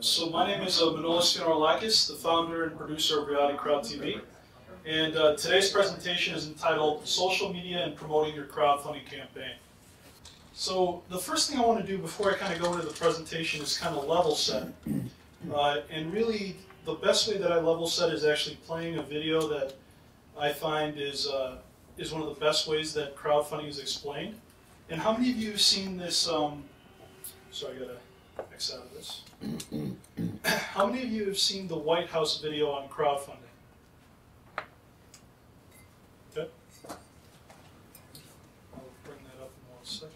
So my name is Manolis Finorlakis, the founder and producer of Reality Crowd TV. And today's presentation is entitled Social Media and Promoting Your Crowdfunding Campaign. So the first thing I want to do before I kind of go into the presentation is kind of level set. And really, the best way that I level set is actually playing a video that I find is one of the best ways that crowdfunding is explained. And how many of you have seen this, sorry, I gotta X out of this. How many of you have seen the White House video on crowdfunding? Okay. I'll bring that up in 1 second.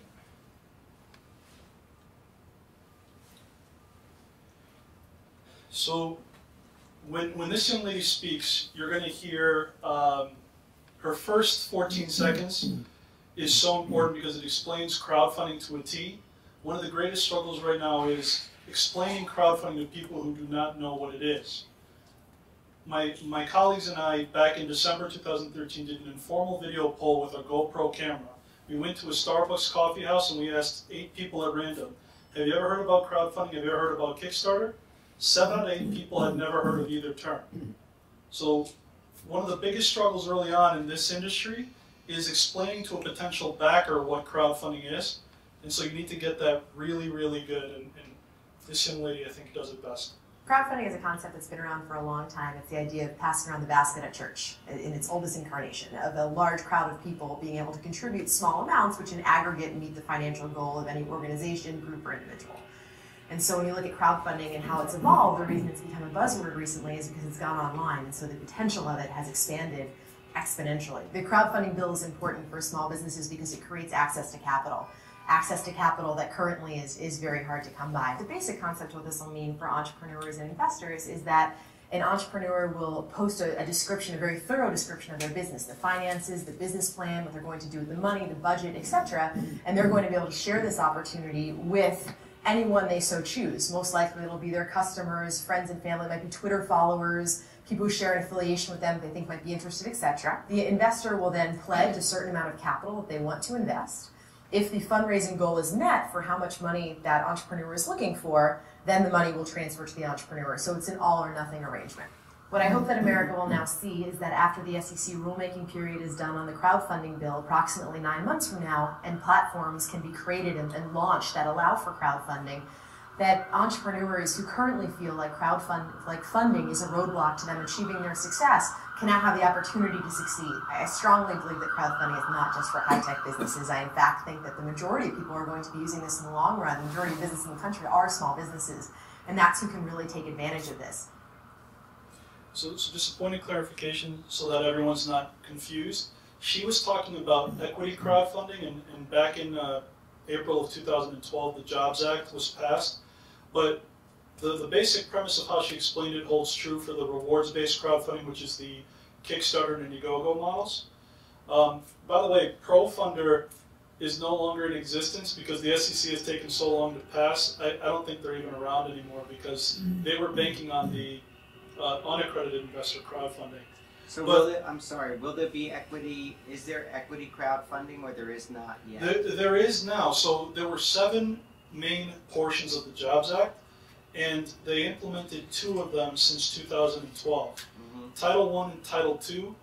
So when this young lady speaks, you're going to hear her first 14 seconds is so important because it explains crowdfunding to a T. One of the greatest struggles right now is explaining crowdfunding to people who do not know what it is. My colleagues and I, back in December 2013, did an informal video poll with a GoPro camera. We went to a Starbucks coffee house and we asked 8 people at random, have you ever heard about crowdfunding? Have you ever heard about Kickstarter? 7 out of 8 people had never heard of either term. So one of the biggest struggles early on in this industry is explaining to a potential backer what crowdfunding is. And so you need to get that really, really good. And this young lady, I think, does it best. Crowdfunding is a concept that's been around for a long time. It's the idea of passing around the basket at church in its oldest incarnation, of a large crowd of people being able to contribute small amounts, which in aggregate meet the financial goal of any organization, group, or individual. And so when you look at crowdfunding and how it's evolved, the reason it's become a buzzword recently is because it's gone online, and so the potential of it has expanded exponentially. The crowdfunding bill is important for small businesses because it creates access to capital. Access to capital that currently is very hard to come by. The basic concept of what this will mean for entrepreneurs and investors is that an entrepreneur will post a description, a very thorough description of their business, the finances, the business plan, what they're going to do with the money, the budget, etc. And they're going to be able to share this opportunity with anyone they so choose. Most likely it'll be their customers, friends and family, might be Twitter followers, people who share an affiliation with them that they think might be interested, etc. The investor will then pledge a certain amount of capital that they want to invest. If the fundraising goal is met for how much money that entrepreneur is looking for, then the money will transfer to the entrepreneur. So it's an all or nothing arrangement. What I hope that America will now see is that after the SEC rulemaking period is done on the crowdfunding bill, approximately 9 months from now, and platforms can be created and launched that allow for crowdfunding, that entrepreneurs who currently feel like funding is a roadblock to them achieving their success can now have the opportunity to succeed. I strongly believe that crowdfunding is not just for high-tech businesses. I in fact think that the majority of people are going to be using this in the long run. The majority of businesses in the country are small businesses, and that's who can really take advantage of this. So just a point of clarification so that everyone's not confused. She was talking about equity crowdfunding, and back in April of 2012, the Jobs Act was passed. But the basic premise of how she explained it holds true for the rewards-based crowdfunding, which is the Kickstarter and Indiegogo models. By the way, ProFunder is no longer in existence because the SEC has taken so long to pass. I don't think they're even around anymore because they were banking on the unaccredited investor crowdfunding. So will there be equity, is there equity crowdfunding or there is not yet? There is now. So there were 7 main portions of the Jobs Act, and they implemented 2 of them since 2012. Title I and Title II.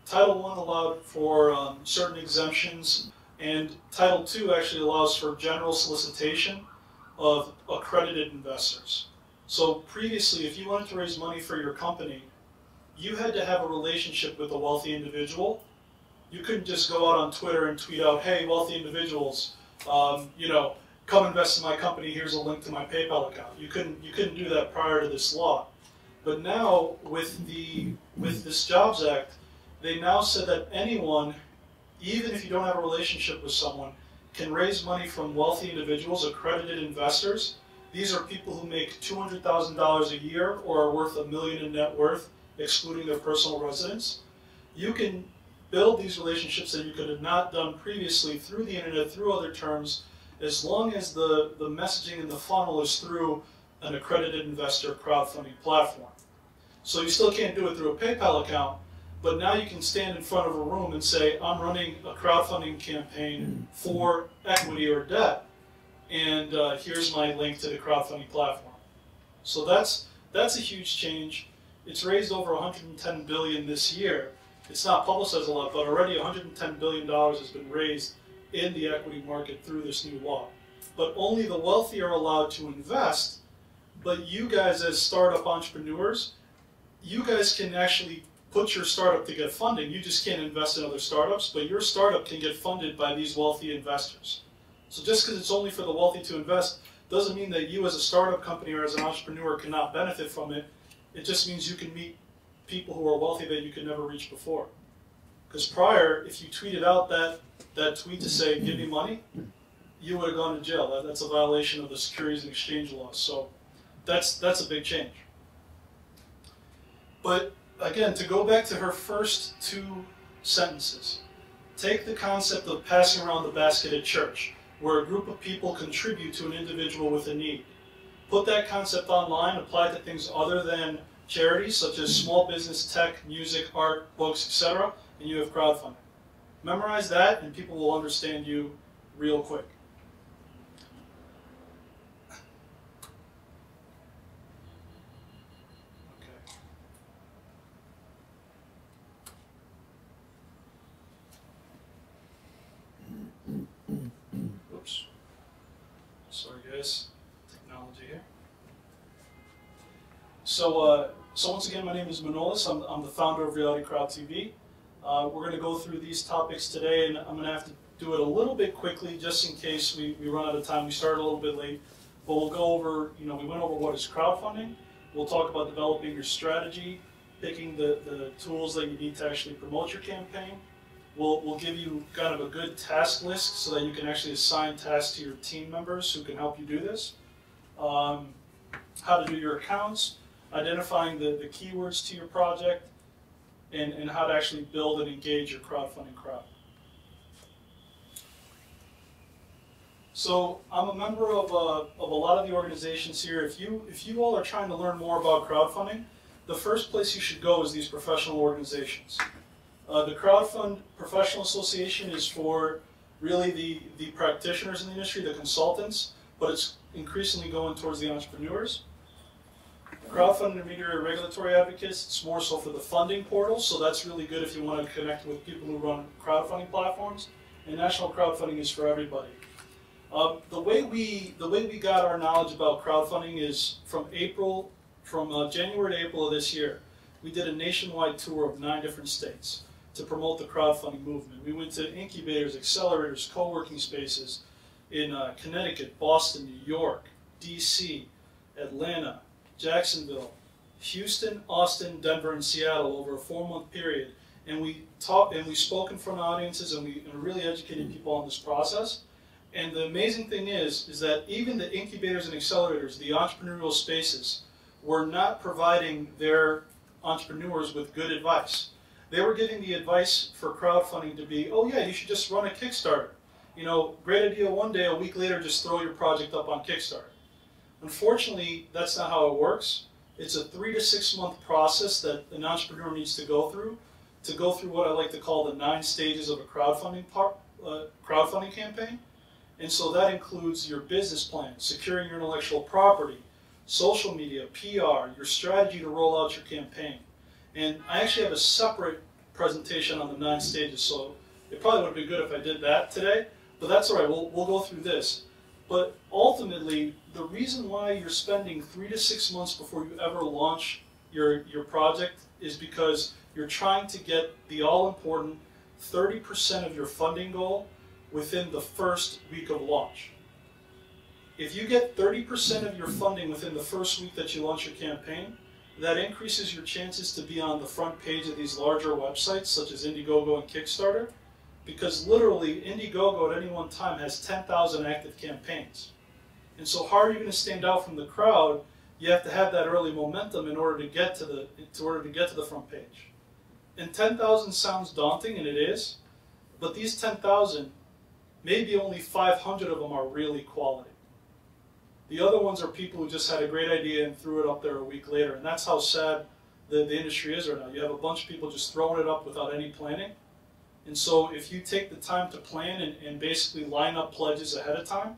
Title I allowed for certain exemptions, and Title II actually allows for general solicitation of accredited investors. So previously, if you wanted to raise money for your company, you had to have a relationship with a wealthy individual. You couldn't just go out on Twitter and tweet out, hey, wealthy individuals, you know, come invest in my company, here's a link to my PayPal account. You couldn't do that prior to this law. But now, with this Jobs Act, they now said that anyone, even if you don't have a relationship with someone, can raise money from wealthy individuals, accredited investors. These are people who make $200,000 a year or are worth $1 million in net worth, excluding their personal residence. You can build these relationships that you could have not done previously through the internet, through other terms, as long as the messaging in the funnel is through an accredited investor crowdfunding platform. So you still can't do it through a PayPal account, but now you can stand in front of a room and say, I'm running a crowdfunding campaign for equity or debt, and here's my link to the crowdfunding platform. So that's a huge change. It's raised over $110 billion this year. It's not publicized a lot, but already $110 billion has been raised in the equity market through this new law. But only the wealthy are allowed to invest. But you guys as startup entrepreneurs, you guys can actually put your startup to get funding. You just can't invest in other startups, but your startup can get funded by these wealthy investors. So just because it's only for the wealthy to invest doesn't mean that you as a startup company or as an entrepreneur cannot benefit from it. It just means you can meet people who are wealthy that you could never reach before. Because prior, if you tweeted out that tweet to say, give me money, you would have gone to jail. That's a violation of the Securities and Exchange laws. So that's a big change. But again, to go back to her first two sentences, take the concept of passing around the basket at church, where a group of people contribute to an individual with a need. Put that concept online, apply it to things other than charities, such as small business, tech, music, art, books, etc., and you have crowdfunding. Memorize that, and people will understand you real quick. Oops. Sorry, guys. Technology here. So once again, my name is Manolis. I'm the founder of Reality Crowd TV. We're going to go through these topics today, and I'm going to have to do it a little bit quickly, just in case we run out of time. We started a little bit late, but we'll go over. We went over what is crowdfunding. We'll talk about developing your strategy, picking the tools that you need to actually promote your campaign. We'll give you kind of a good task list so that you can actually assign tasks to your team members who can help you do this. How to do your accounts, identifying the keywords to your project, and how to actually build and engage your crowdfunding crowd. So I'm a member of a lot of the organizations here. If you all are trying to learn more about crowdfunding, the first place you should go is these professional organizations. The Crowdfund Professional Association is for really the practitioners in the industry, the consultants, but it's increasingly going towards the entrepreneurs. Crowdfund Intermediary Regulatory Advocates, it's more so for the funding portal, so that's really good if you want to connect with people who run crowdfunding platforms. And National Crowdfunding is for everybody. The way we got our knowledge about crowdfunding is from January to April of this year. We did a nationwide tour of 9 different states to promote the crowdfunding movement. We went to incubators, accelerators, co-working spaces in Connecticut, Boston, New York, DC, Atlanta, Jacksonville, Houston, Austin, Denver, and Seattle over a 4-month period. And we spoke in front of audiences, and we really educated people on this process. And the amazing thing is that even the incubators and accelerators, the entrepreneurial spaces, were not providing their entrepreneurs with good advice. They were giving the advice for crowdfunding to be, oh yeah, you should just run a Kickstarter. Great idea one day, a week later, just throw your project up on Kickstarter. Unfortunately, that's not how it works. It's a 3 to 6 month process that an entrepreneur needs to go through what I like to call the 9 stages of a crowdfunding campaign. And so that includes your business plan, securing your intellectual property, social media, PR, your strategy to roll out your campaign. And I actually have a separate presentation on the 9 stages, so it probably would be good if I did that today, but that's all right, we'll go through this. But ultimately, the reason why you're spending 3 to 6 months before you ever launch your project is because you're trying to get the all-important 30% of your funding goal within the first week of launch. If you get 30% of your funding within the first week that you launch your campaign, that increases your chances to be on the front page of these larger websites such as Indiegogo and Kickstarter, because literally Indiegogo at any one time has 10,000 active campaigns. And so how are you going to stand out from the crowd? You have to have that early momentum in order to get to the front page. And 10,000 sounds daunting, and it is, but these 10,000, maybe only 500 of them are really quality. The other ones are people who just had a great idea and threw it up there a week later, and that's how sad the industry is right now. You have a bunch of people just throwing it up without any planning. And so if you take the time to plan and basically line up pledges ahead of time,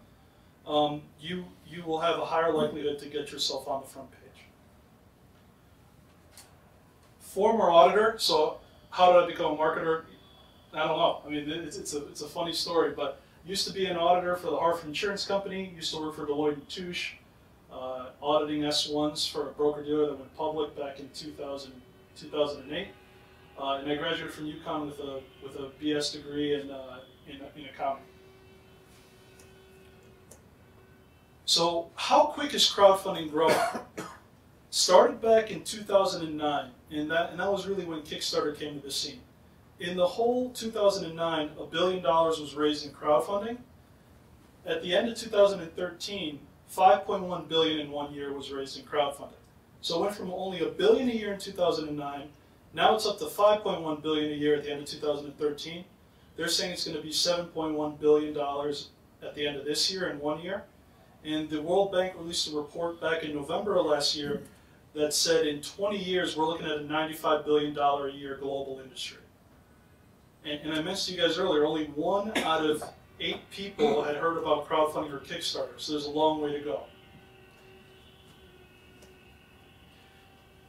you will have a higher likelihood to get yourself on the front page. Former auditor, so how did I become a marketer? I don't know. I mean, it's a funny story, but used to be an auditor for the Hartford Insurance Company, used to work for Deloitte & Touche, auditing S1s for a broker-dealer that went public back in 2008. And I graduated from UConn with a BS degree in accounting. So how quick is crowdfunding growing? Started back in 2009, and that was really when Kickstarter came to the scene. In the whole 2009, $1 billion was raised in crowdfunding. At the end of 2013, $5.1 billion in 1 year was raised in crowdfunding. So it went from only $1 billion a year in 2009, now it's up to $5.1 billion a year at the end of 2013. They're saying it's going to be $7.1 billion at the end of this year in 1 year. And the World Bank released a report back in November of last year that said in 20 years we're looking at a $95 billion a year global industry. And I mentioned to you guys earlier, only 1 out of 8 people had heard about crowdfunding or Kickstarter, so there's a long way to go.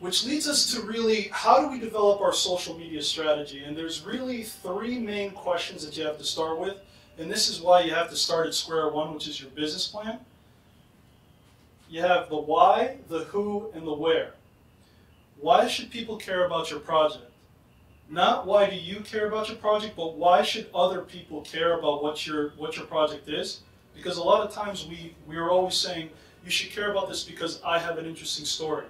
Which leads us to really, how do we develop our social media strategy? And there's really 3 main questions that you have to start with, and this is why you have to start at square one, which is your business plan. You have the why, the who, and the where. Why should people care about your project? Not why do you care about your project, but why should other people care about what your project is? Because a lot of times we are always saying, you should care about this because I have an interesting story.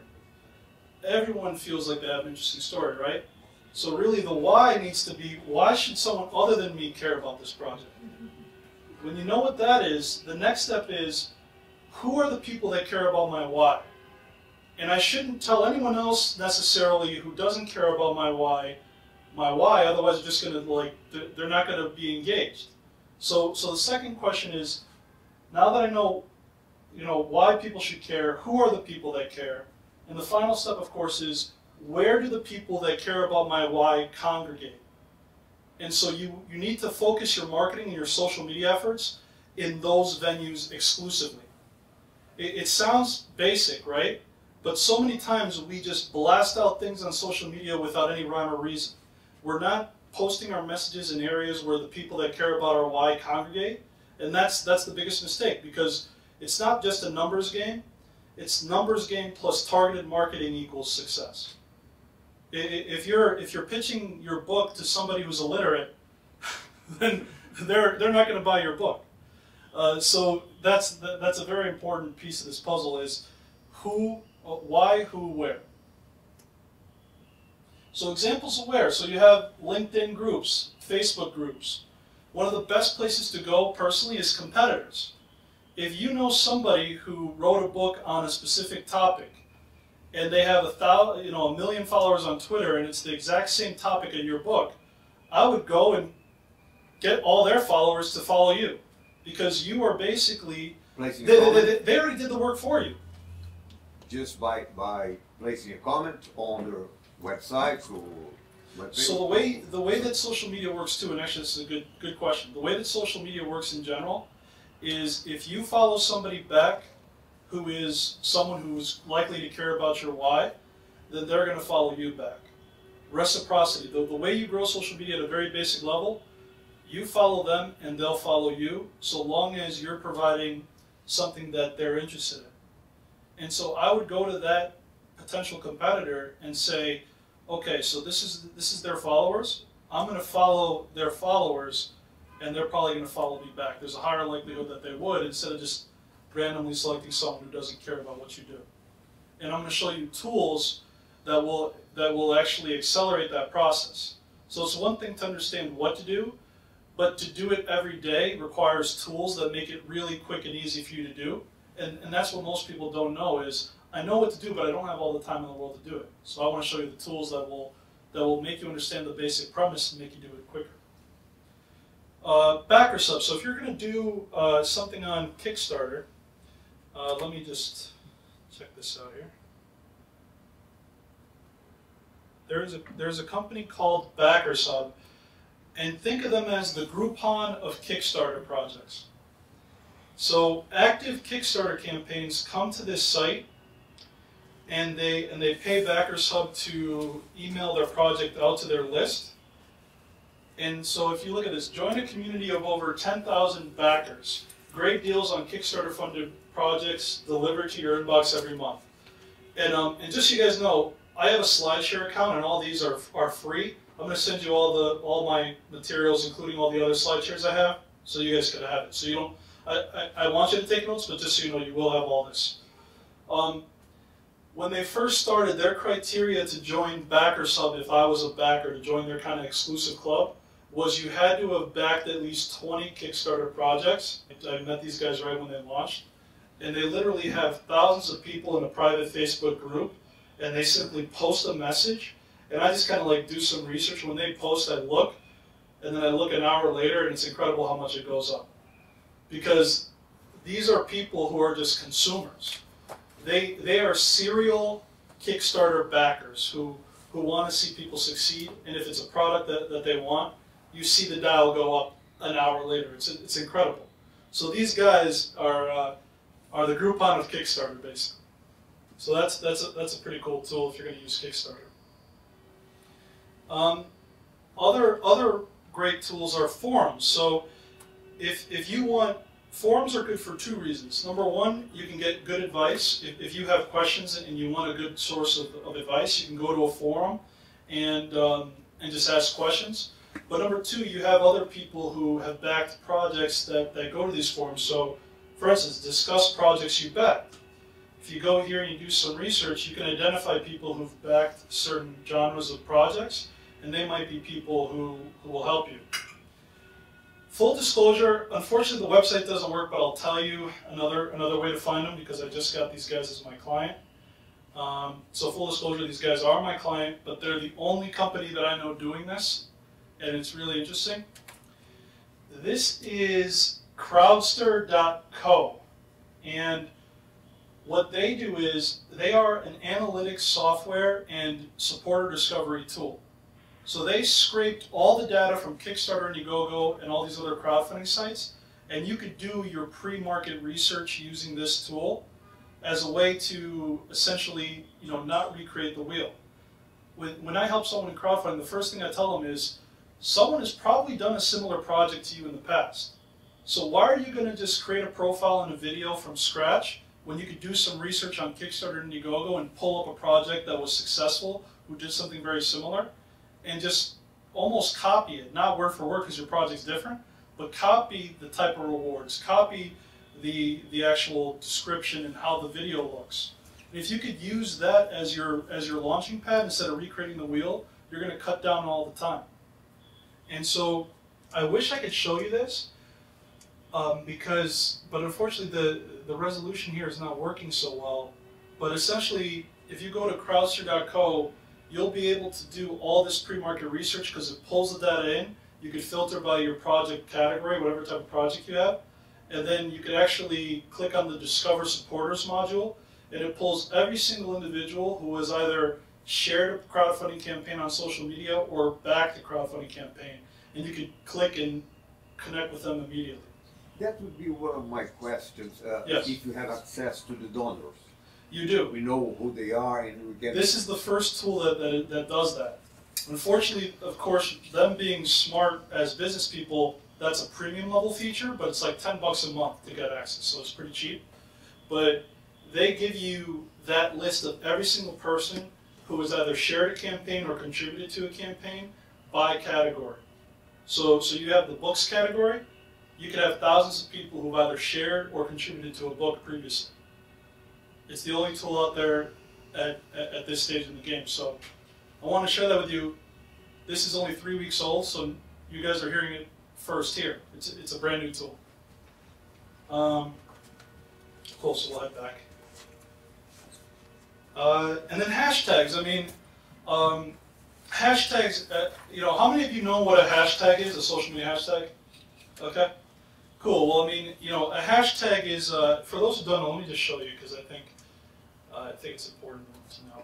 Everyone feels like they have an interesting story, right? So really the why needs to be, why should someone other than me care about this project? When you know what that is, the next step is, who are the people that care about my why? And I shouldn't tell anyone else necessarily who doesn't care about my why, otherwise they're just going to, they're not going to be engaged. So the second question is, now that I know, why people should care, who are the people that care? And the final step, of course, is where do the people that care about my why congregate? And so you need to focus your marketing and your social media efforts in those venues exclusively. It sounds basic, right? But so many times we just blast out things on social media without any rhyme or reason. We're not posting our messages in areas where the people that care about our why congregate, and that's the biggest mistake, because it's not just a numbers game. It's numbers game plus targeted marketing equals success. If you're pitching your book to somebody who's illiterate, then they're not going to buy your book. So that's a very important piece of this puzzle, is who, why, who, where. So examples of where. So you have LinkedIn groups, Facebook groups. One of the best places to go personally is competitors. If you know somebody who wrote a book on a specific topic, and they have a million followers on Twitter, and it's the exact same topic in your book, I would go and get all their followers to follow you, because you are basically they already did the work for you. Just by placing a comment on their websites or web pages? So the way that social media works too, and actually this is a good question. The way that social media works in general is if you follow somebody back who is someone who's likely to care about your why, then they're going to follow you back. Reciprocity. The way you grow social media at a very basic level, you follow them and they'll follow you, so long as you're providing something that they're interested in. And so I would go to that potential competitor and say, okay, so this is their followers. I'm going to follow their followers, and they're probably going to follow me back. There's a higher likelihood that they would, instead of just randomly selecting someone who doesn't care about what you do. And I'm going to show you tools that will actually accelerate that process. So it's one thing to understand what to do, but to do it every day requires tools that make it really quick and easy for you to do. And that's what most people don't know is, I know what to do, but I don't have all the time in the world to do it. So I want to show you the tools that will make you understand the basic premise and make you do it quicker. Backer sub. So if you're going to do something on Kickstarter, let me just check this out here. There's a company called Backer Sub, and think of them as the Groupon of Kickstarter projects. So active Kickstarter campaigns come to this site, and they pay Backers Hub to email their project out to their list. And so if you look at this, join a community of over 10,000 backers. Great deals on Kickstarter funded projects delivered to your inbox every month. And just so you guys know, I have a SlideShare account, and all these are free. I'm going to send you all my materials, including all the other SlideShares I have, so you guys can have it. So you don't. I want you to take notes, but just so you know, you will have all this. When they first started, their criteria to join Backers Hub, if I was a backer, to join their kind of exclusive club, was you had to have backed at least 20 Kickstarter projects. I met these guys right when they launched. And they literally have thousands of people in a private Facebook group, and they simply post a message. And I just kind of like do some research. When they post, I look, and then I look an hour later, and it's incredible how much it goes up. Because these are people who are just consumers. They are serial Kickstarter backers who want to see people succeed, and if it's a product that they want, you see the dial go up an hour later. It's incredible. So these guys are the Groupon of Kickstarter, basically. So that's a pretty cool tool if you're going to use Kickstarter. Other great tools are forums. So if you want, forums are good for two reasons. Number one, you can get good advice. If you have questions and you want a good source of advice, you can go to a forum and just ask questions. But number two, you have other people who have backed projects that go to these forums. So, for instance, discuss projects you backed. If you go here and you do some research, you can identify people who've backed certain genres of projects, and they might be people who will help you. Full disclosure, unfortunately the website doesn't work, but I'll tell you another way to find them because I just got these guys as my client. So full disclosure, these guys are my client, but they're the only company that I know doing this, and it's really interesting. This is Crowdster.co, and what they do is they are an analytics software and supporter discovery tool. So they scraped all the data from Kickstarter, Indiegogo, and all these other crowdfunding sites, and you could do your pre-market research using this tool as a way to essentially, not recreate the wheel. When I help someone in crowdfunding, the first thing I tell them is, someone has probably done a similar project to you in the past. So why are you going to just create a profile and a video from scratch when you could do some research on Kickstarter and Indiegogo and pull up a project that was successful, who did something very similar, and just almost copy it, not word for word because your project's different, but copy the type of rewards, copy the actual description and how the video looks. And if you could use that as your launching pad instead of recreating the wheel, you're going to cut down all the time. And so I wish I could show you this, but unfortunately the resolution here is not working so well. But essentially, if you go to Crowdster.co, you'll be able to do all this pre-market research because it pulls the data in. You could filter by your project category, whatever type of project you have. And then you could actually click on the Discover Supporters module, and it pulls every single individual who has either shared a crowdfunding campaign on social media or backed a crowdfunding campaign. And you could click and connect with them immediately. That would be one of my questions. Yes. If you have access to the donors. You do. We know who they are and we get... This is the first tool that does that. Unfortunately, of course, them being smart as business people, that's a premium level feature, but it's like $10 a month to get access, so it's pretty cheap. But they give you that list of every single person who has either shared a campaign or contributed to a campaign by category. So you have the books category. You could have thousands of people who've either shared or contributed to a book previously. It's the only tool out there at this stage in the game. So I want to share that with you. This is only 3 weeks old, so you guys are hearing it first here. It's a brand new tool. Cool, so we'll head back. And then hashtags. I mean, hashtags, how many of you know what a hashtag is, a social media hashtag? Okay, cool. Well, I mean, a hashtag is, for those who don't know, let me just show you because I think it's important to know.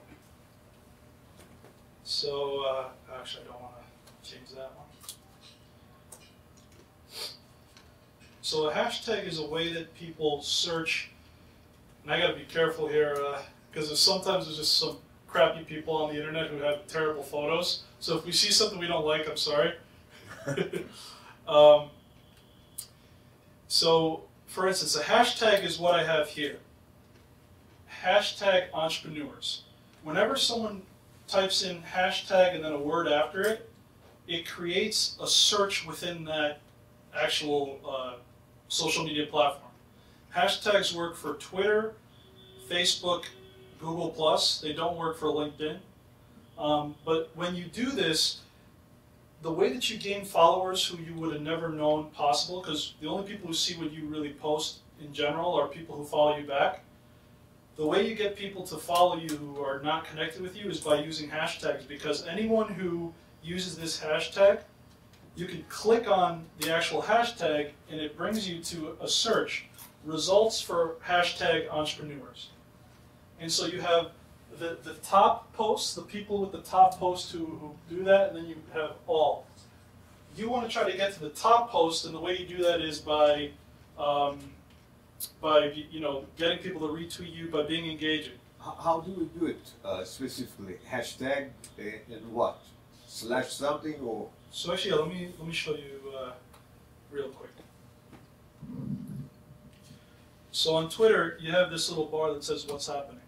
So, actually, I don't want to change that one. So a hashtag is a way that people search, and I got to be careful here because sometimes there's just some crappy people on the internet who have terrible photos. So if we see something we don't like, I'm sorry. So, for instance, a hashtag is what I have here. Hashtag entrepreneurs. Whenever someone types in hashtag and then a word after it, it creates a search within that actual social media platform. Hashtags work for Twitter, Facebook, Google+. They don't work for LinkedIn. But when you do this, the way that you gain followers who you would have never known possible, because the only people who see what you really post in general are people who follow you back. The way you get people to follow you who are not connected with you is by using hashtags, because anyone who uses this hashtag, you can click on the actual hashtag and it brings you to a search, results for hashtag entrepreneurs. And so you have the top posts, the people with the top posts who do that, and then you have all. You want to try to get to the top post, and the way you do that is by getting people to retweet you, by being engaging. How do we do it specifically? Hashtag and what? Slash something or? So actually, yeah, let me show you real quick. So on Twitter, you have this little bar that says what's happening.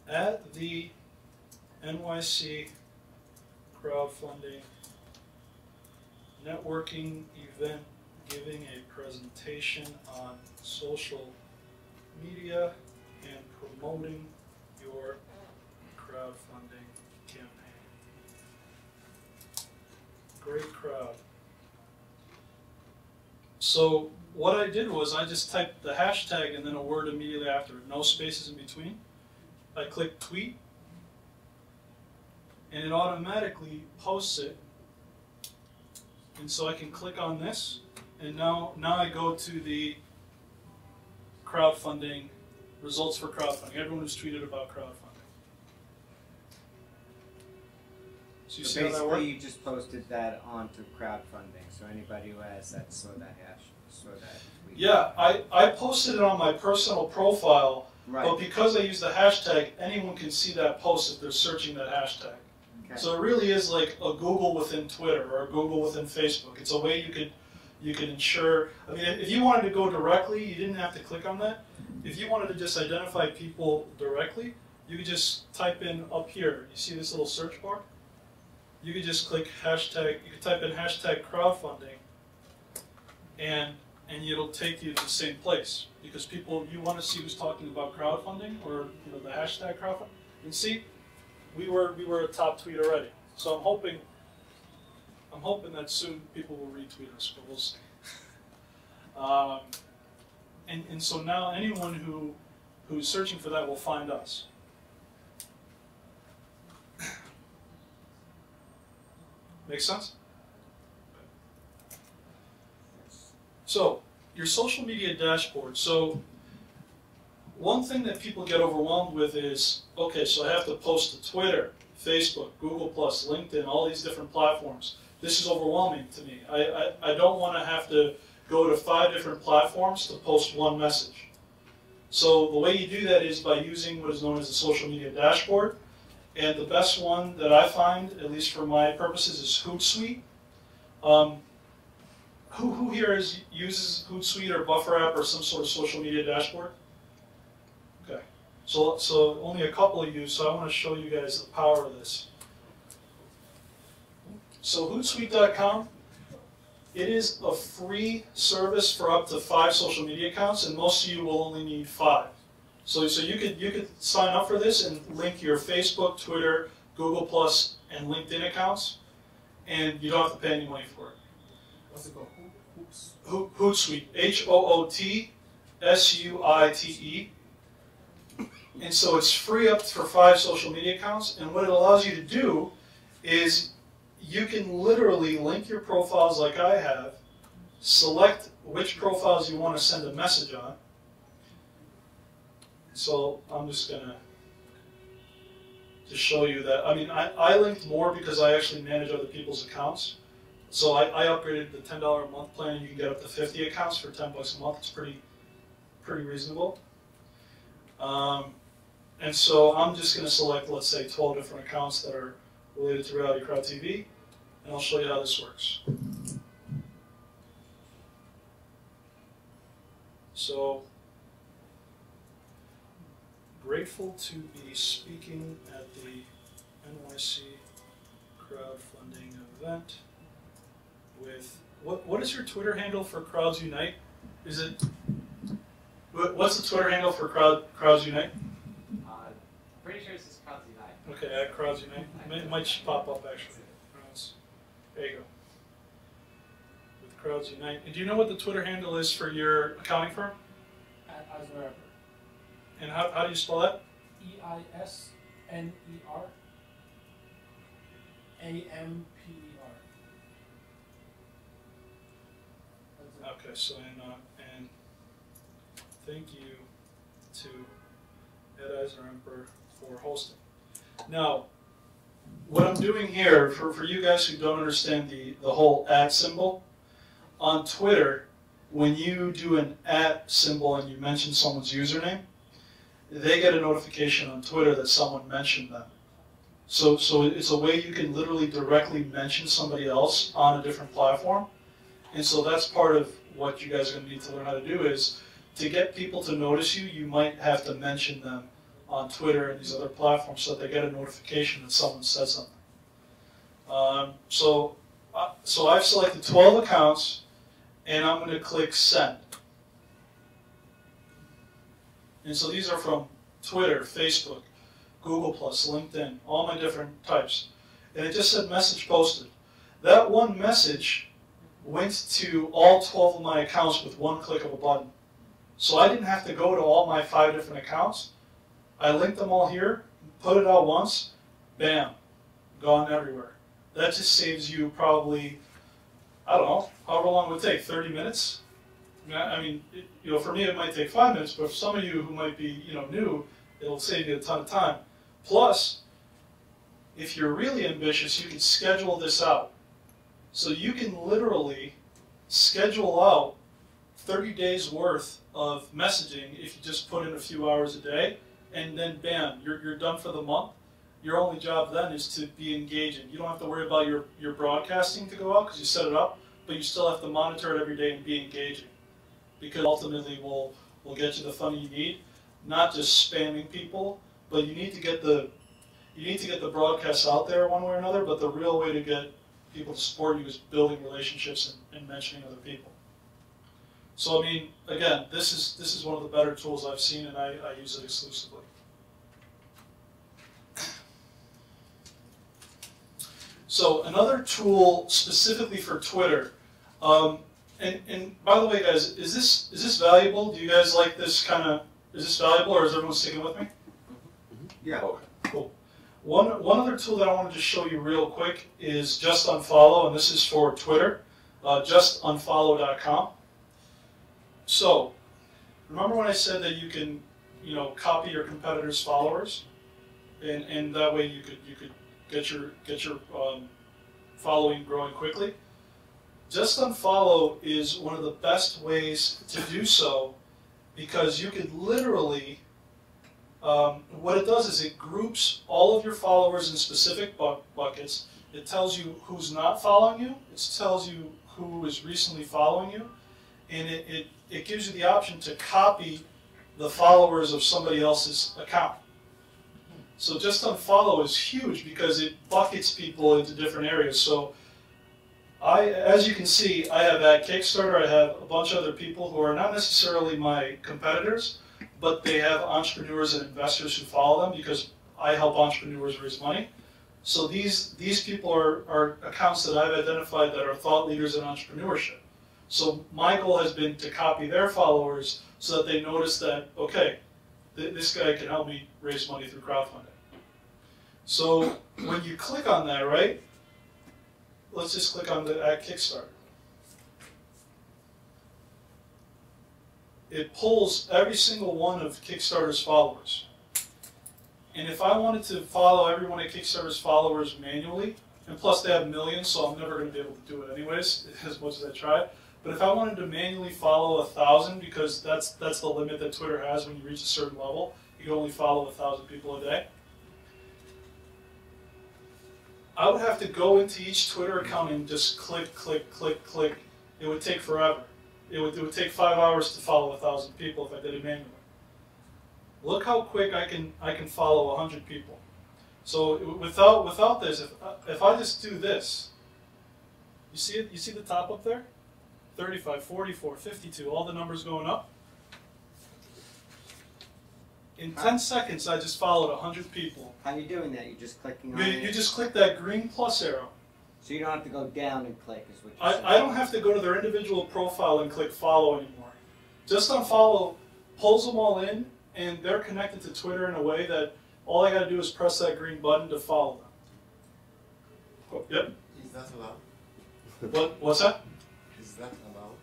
At the NYC Crowdfunding networking event, giving a presentation on social media and promoting your crowdfunding campaign. Great crowd. So what I did was I just typed the hashtag and then a word immediately after it, no spaces in between. I click tweet, and it automatically posts it. And so I can click on this, and now I go to the crowdfunding, results for crowdfunding, everyone who's tweeted about crowdfunding. So you see how that works? Basically, you just posted that onto crowdfunding, so anybody who has that saw that tweet. Yeah, I posted it on my personal profile. Right. But because I use the hashtag, anyone can see that post if they're searching that hashtag. Okay. So it really is like a Google within Twitter or a Google within Facebook. It's a way you could ensure. I mean, if you wanted to go directly, you didn't have to click on that. If you wanted to just identify people directly, you could just type in up here. You see this little search bar? You could just click hashtag. You could type in hashtag crowdfunding, and it'll take you to the same place, because people, you want to see who's talking about crowdfunding or the hashtag crowdfunding. And see, we were a top tweet already. So I'm hoping that soon people will retweet us, but we'll see. And so now anyone who's searching for that will find us. Make sense? So, your social media dashboard. So, one thing that people get overwhelmed with is, okay, so I have to post to Twitter, Facebook, Google+, LinkedIn, all these different platforms. This is overwhelming to me. I don't want to have to go to 5 different platforms to post one message. So the way you do that is by using what is known as the social media dashboard. And the best one that I find, at least for my purposes, is Hootsuite. Who here uses Hootsuite or Buffer app or some sort of social media dashboard? Okay, so only a couple of you, so I want to show you guys the power of this. So Hootsuite.com, it is a free service for up to 5 social media accounts, and most of you will only need 5. So you could sign up for this and link your Facebook, Twitter, Google+, and LinkedIn accounts, and you don't have to pay any money for it. What's it called? Hootsuite, H-O-O-T-S-U-I-T-E. And so it's free up for 5 social media accounts, and what it allows you to do is you can literally link your profiles like I have, select which profiles you want to send a message on. So I'm just going to show you that. I mean, I linked more because I actually manage other people's accounts. So I upgraded the $10 a month plan, and you can get up to 50 accounts for $10 a month. It's pretty reasonable. And so I'm just going to select, let's say, 12 different accounts that are related to Reality Crowd TV, and I'll show you how this works. So, grateful to be speaking at the NYC crowdfunding event with, what is your Twitter handle for Crowds Unite? Is it, what's the Twitter handle for Crowds Unite? Pretty sure it's just Crowds Unite. Okay, at Crowds Unite. It might just pop up actually. There you go. With Crowds Unite. And do you know what the Twitter handle is for your accounting firm? At Eisner. And how do you spell that? EISNER AMPER. Okay, so and thank you to Ed Eisner Emperor for hosting. Now, what I'm doing here, for you guys who don't understand the whole @ symbol, on Twitter, when you do an @ symbol and you mention someone's username, they get a notification on Twitter that someone mentioned them. So it's a way you can literally directly mention somebody else on a different platform. And so that's part of what you guys are going to need to learn how to do is, to get people to notice you, you might have to mention them on Twitter and these other platforms so that they get a notification that someone said something. So I've selected 12 accounts, and I'm going to click Send. And so these are from Twitter, Facebook, Google+, LinkedIn, all my different types. And it just said message posted. That one message went to all 12 of my accounts with one click of a button. So I didn't have to go to all my 5 different accounts. I linked them all here, put it out once, bam, gone everywhere. That just saves you probably, I don't know, however long it would take, 30 minutes? I mean, for me it might take 5 minutes, but for some of you who might be, new, it'll save you a ton of time. Plus, if you're really ambitious, you can schedule this out. So you can literally schedule out 30 days worth of messaging if you just put in a few hours a day, and then bam, you're done for the month. Your only job then is to be engaging. You don't have to worry about your broadcasting to go out because you set it up, but you still have to monitor it every day and be engaging, because ultimately we'll get you the funding you need. Not just spamming people, but you need to get the broadcasts out there one way or another. But the real way to get people to support you is building relationships and mentioning other people. So I mean, again, this is one of the better tools I've seen, and I use it exclusively. So another tool specifically for Twitter, and by the way, guys, is this valuable? Do you guys like this kind of? Is this valuable, or is everyone sticking with me? Yeah. Okay. Cool. One other tool that I want to just show you real quick is Just Unfollow, and this is for Twitter. JustUnfollow.com. So, remember when I said that you can, copy your competitors' followers, and that way you could get your following growing quickly. Just Unfollow is one of the best ways to do so, because you could literally, what it does is it groups all of your followers in specific buckets. It tells you who's not following you. It tells you who is recently following you, and it gives you the option to copy the followers of somebody else's account. So Just Unfollow is huge because it buckets people into different areas. So as you can see, I have at Kickstarter, I have a bunch of other people who are not necessarily my competitors, but they have entrepreneurs and investors who follow them because I help entrepreneurs raise money. So these people are accounts that I've identified that are thought leaders in entrepreneurship. So my goal has been to copy their followers so that they notice that, okay, this guy can help me raise money through crowdfunding. So when you click on that, right, let's just click on the at Kickstarter. It pulls every single one of Kickstarter's followers. And if I wanted to follow every one of Kickstarter's followers manually, And plus they have millions, so I'm never going to be able to do it anyways, as much as I try. But if I wanted to manually follow 1,000, because that's the limit that Twitter has when you reach a certain level, you can only follow 1,000 people a day. I would have to go into each Twitter account and just click, click, click, click. It would take forever. It would take 5 hours to follow 1,000 people if I did it manually. Look how quick I can follow 100 people. So without this, if I just do this, you see it? You see the top up there? 35, 44, 52, all the numbers going up. In 10 seconds, I just followed 100 people. How are you doing that? You're just clicking on it? You just click that green plus arrow. So you don't have to go down and click, is what you're saying. I don't have to go to their individual profile and click follow anymore. Just unfollow pulls them all in, and they're connected to Twitter in a way that all I got to do is press that green button to follow them. Oh, yep. Is that allowed? What's that? Is that allowed?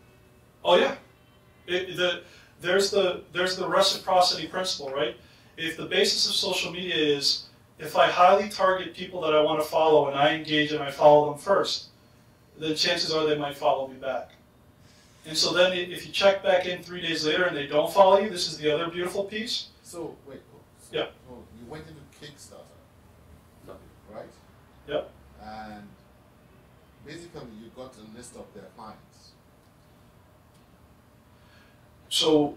Oh yeah. There's the reciprocity principle, right? If the basis of social media is if I highly target people that I want to follow and I engage and I follow them first, then chances are they might follow me back. And so then if you check back in 3 days later and they don't follow you, this is the other beautiful piece. So, wait. Yeah. So you went into Kickstarter, right? Yep. And basically you got a list of their clients. So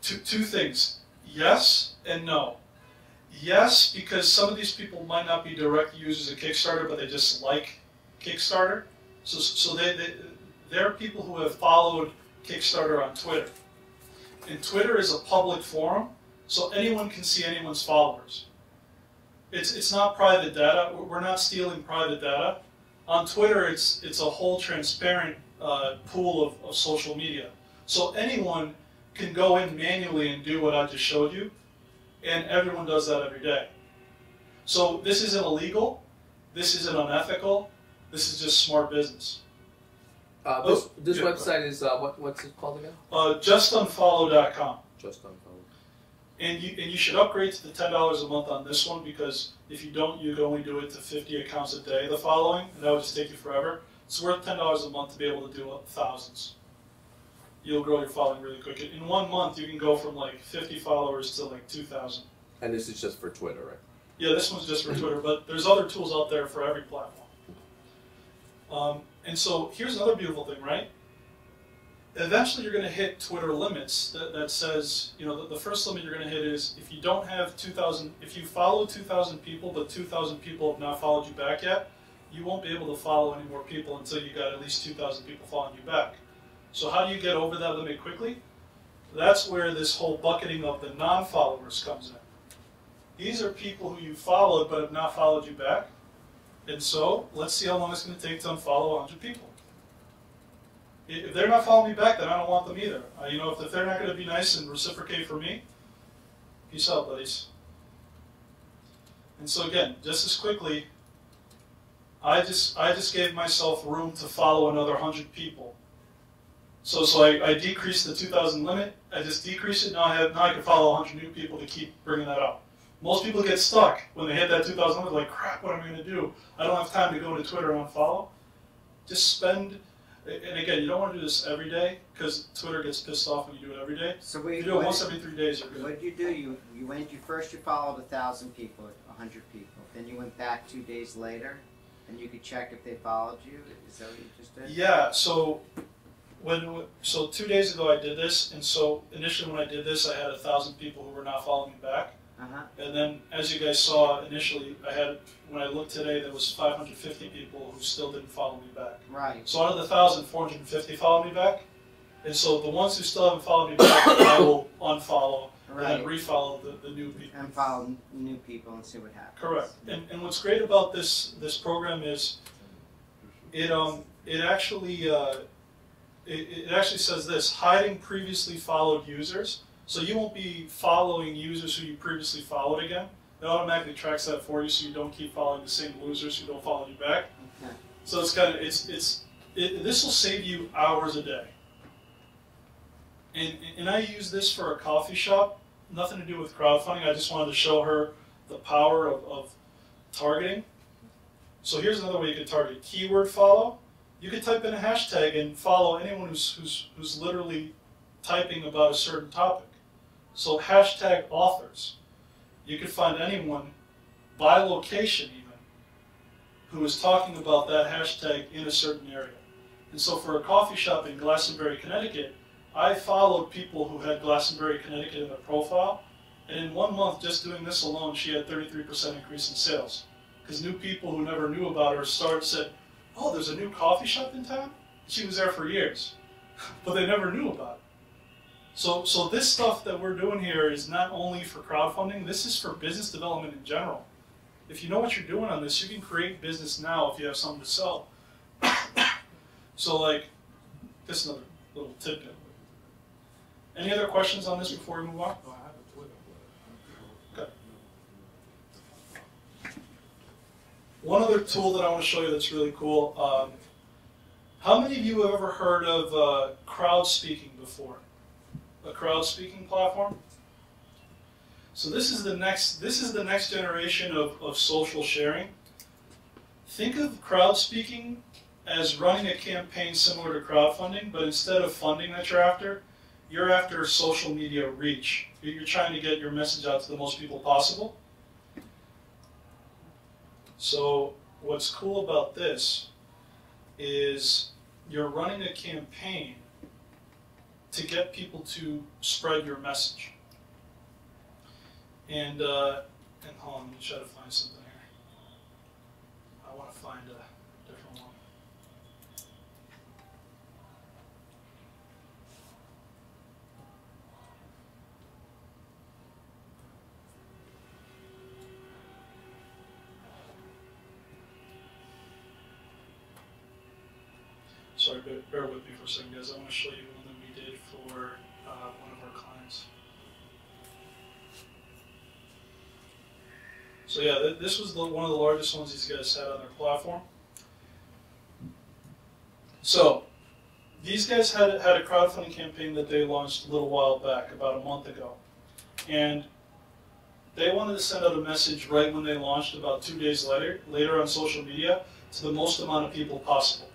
two things. Yes and no. Yes, because some of these people might not be direct users of Kickstarter, but they just like Kickstarter. So they're people who have followed Kickstarter on Twitter. And Twitter is a public forum, so anyone can see anyone's followers. It's not private data. We're not stealing private data. On Twitter, it's a whole transparent pool of social media. So anyone can go in manually and do what I just showed you, and everyone does that every day. So this isn't illegal, this isn't unethical, this is just smart business. This website is, what's it called again? Justunfollow.com. Just Unfollow. And you should upgrade to the $10 a month on this one, because if you don't, you can only do it to 50 accounts a day, the following, and that would just take you forever. It's worth $10 a month to be able to do thousands. You'll grow your following really quick. In 1 month, you can go from like 50 followers to like 2,000. And this is just for Twitter, right? Yeah, this one's just for Twitter, but there's other tools out there for every platform. And so here's another beautiful thing, right? Eventually you're going to hit Twitter limits that says, you know, the first limit you're going to hit is if you don't have 2,000, if you follow 2,000 people, but 2,000 people have not followed you back yet, you won't be able to follow any more people until you got at least 2,000 people following you back. So how do you get over that limit quickly? That's where this whole bucketing of the non-followers comes in. These are people who you followed but have not followed you back. And so, let's see how long it's going to take to unfollow 100 people. If they're not following me back, then I don't want them either. You know, if they're not going to be nice and reciprocate for me, peace out, buddies. And so again, just as quickly, I just gave myself room to follow another 100 people. So I decreased the 2,000 limit. I just decreased it. Now I can follow 100 new people to keep bringing that up. Most people get stuck when they hit that 2,000 limit. Like, crap, what am I going to do? I don't have time to go to Twitter and unfollow. Just spend. And again, you don't want to do this every day because Twitter gets pissed off when you do it every day. So if you do it once every 3 days, you're good. What did you do? You followed 1,000 people, 100 people. Then you went back 2 days later, and you could check if they followed you. Is that what you just did? Yeah. So 2 days ago I did this, and so initially when I did this, I had 1,000 people who were not following me back. And then, as you guys saw initially, when I looked today, there was 550 people who still didn't follow me back. Right. So out of the 1,000, 450 followed me back. And so the ones who still haven't followed me back, I will unfollow and then refollow the new people. And follow new people and see what happens. Correct. And what's great about this program is it actually says this: hiding previously followed users. So you won't be following users who you previously followed again. It automatically tracks that for you, so you don't keep following the same losers who don't follow you back. Okay. So it's kind of this will save you hours a day. And I use this for a coffee shop. Nothing to do with crowdfunding. I just wanted to show her the power of targeting. So here's another way you could target: keyword follow. You could type in a hashtag and follow anyone who's literally typing about a certain topic. So hashtag authors. You could find anyone by location even who is talking about that hashtag in a certain area. And so for a coffee shop in Glastonbury, Connecticut, I followed people who had Glastonbury, Connecticut in their profile, and in 1 month, just doing this alone, she had 33% increase in sales. Because new people who never knew about her said, oh, there's a new coffee shop in town? She was there for years, but they never knew about it. So this stuff that we're doing here is not only for crowdfunding, this is for business development in general. If you know what you're doing on this, you can create business now if you have something to sell. So like, this is another little tidbit. Any other questions on this before we move on? No, I have a Twitter. Okay. One other tool that I want to show you that's really cool. How many of you have ever heard of crowd speaking before? A crowd speaking platform? So this is the next generation of social sharing. Think of crowd speaking as running a campaign similar to crowdfunding, but instead of funding that you're after social media reach. You're trying to get your message out to the most people possible. So what's cool about this is you're running a campaign to get people to spread your message. And hold on, let me try to find something here. I want to find a different one. Sorry, bear with me for a second, guys. I want to show you one that we did for one of our clients. So yeah, this was one of the largest ones these guys had on their platform. So these guys had a crowdfunding campaign that they launched a little while back, about a month ago. And they wanted to send out a message right when they launched, about 2 days later on social media, to the most amount of people possible.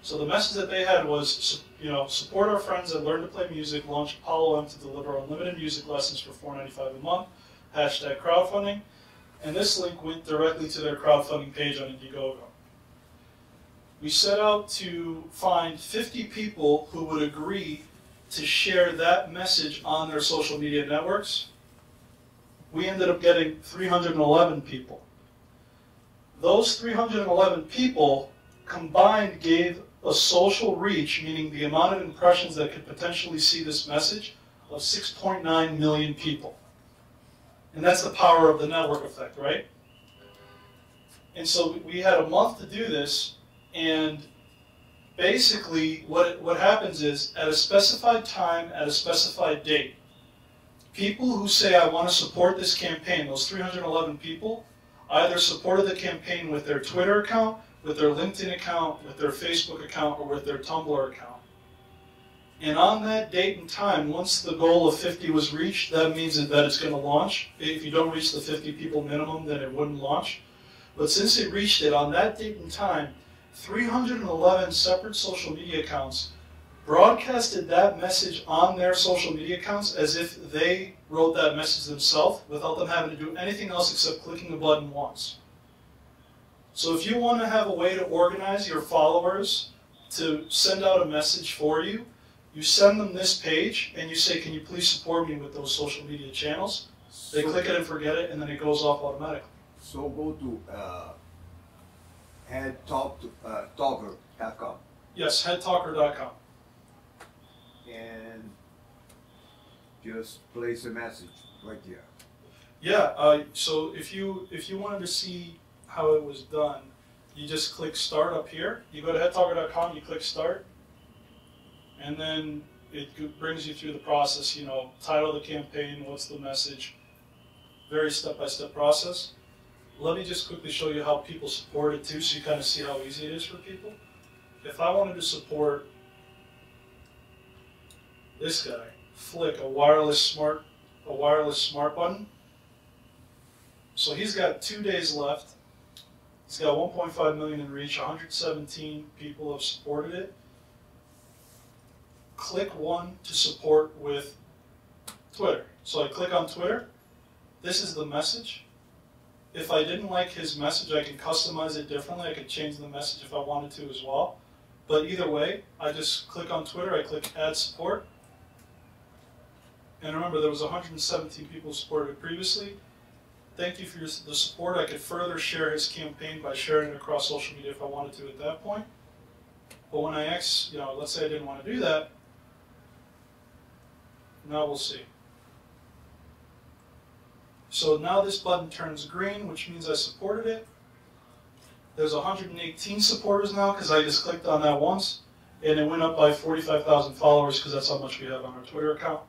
So the message that they had was, support our friends that learn to play music, launch Apollo M to deliver unlimited music lessons for $4.95 a month, hashtag crowdfunding. And this link went directly to their crowdfunding page on Indiegogo. We set out to find 50 people who would agree to share that message on their social media networks. We ended up getting 311 people. Those 311 people combined gave a social reach, meaning the amount of impressions that could potentially see this message, of 6.9 million people. And that's the power of the network effect, right? And so we had a month to do this, and basically what happens is, at a specified time, at a specified date, people who say, I want to support this campaign, those 311 people, either supported the campaign with their Twitter account, with their LinkedIn account, with their Facebook account, or with their Tumblr account. And on that date and time, once the goal of 50 was reached, that means that it's going to launch. If you don't reach the 50 people minimum, then it wouldn't launch. But since it reached it, on that date and time, 311 separate social media accounts broadcasted that message on their social media accounts as if they wrote that message themselves, without them having to do anything else except clicking the button once. So if you want to have a way to organize your followers to send out a message for you, you send them this page and you say, can you please support me with those social media channels? They click it and forget it, and then it goes off automatically. So go to headtalker.com. Yes, headtalker.com. And just place a message right here. Yeah, so if you wanted to see how it was done, you just click start up here. You go to headtalker.com, you click start, and then it brings you through the process, title of the campaign, what's the message, very step-by-step process. Let me just quickly show you how people support it too, so you kind of see how easy it is for people. If I wanted to support this guy, Flick, a wireless smart button. So he's got 2 days left. It's got 1.5 million in reach. 117 people have supported it. Click one to support with Twitter. So I click on Twitter. This is the message. If I didn't like his message, I can customize it differently. I could change the message if I wanted to as well. But either way, I just click on Twitter. I click Add Support. And remember, there was 117 people who supported it previously. Thank you for the support. I could further share his campaign by sharing it across social media if I wanted to at that point. But when I let's say I didn't want to do that, now we'll see. So now this button turns green, which means I supported it. There's 118 supporters now because I just clicked on that once, and it went up by 45,000 followers because that's how much we have on our Twitter account.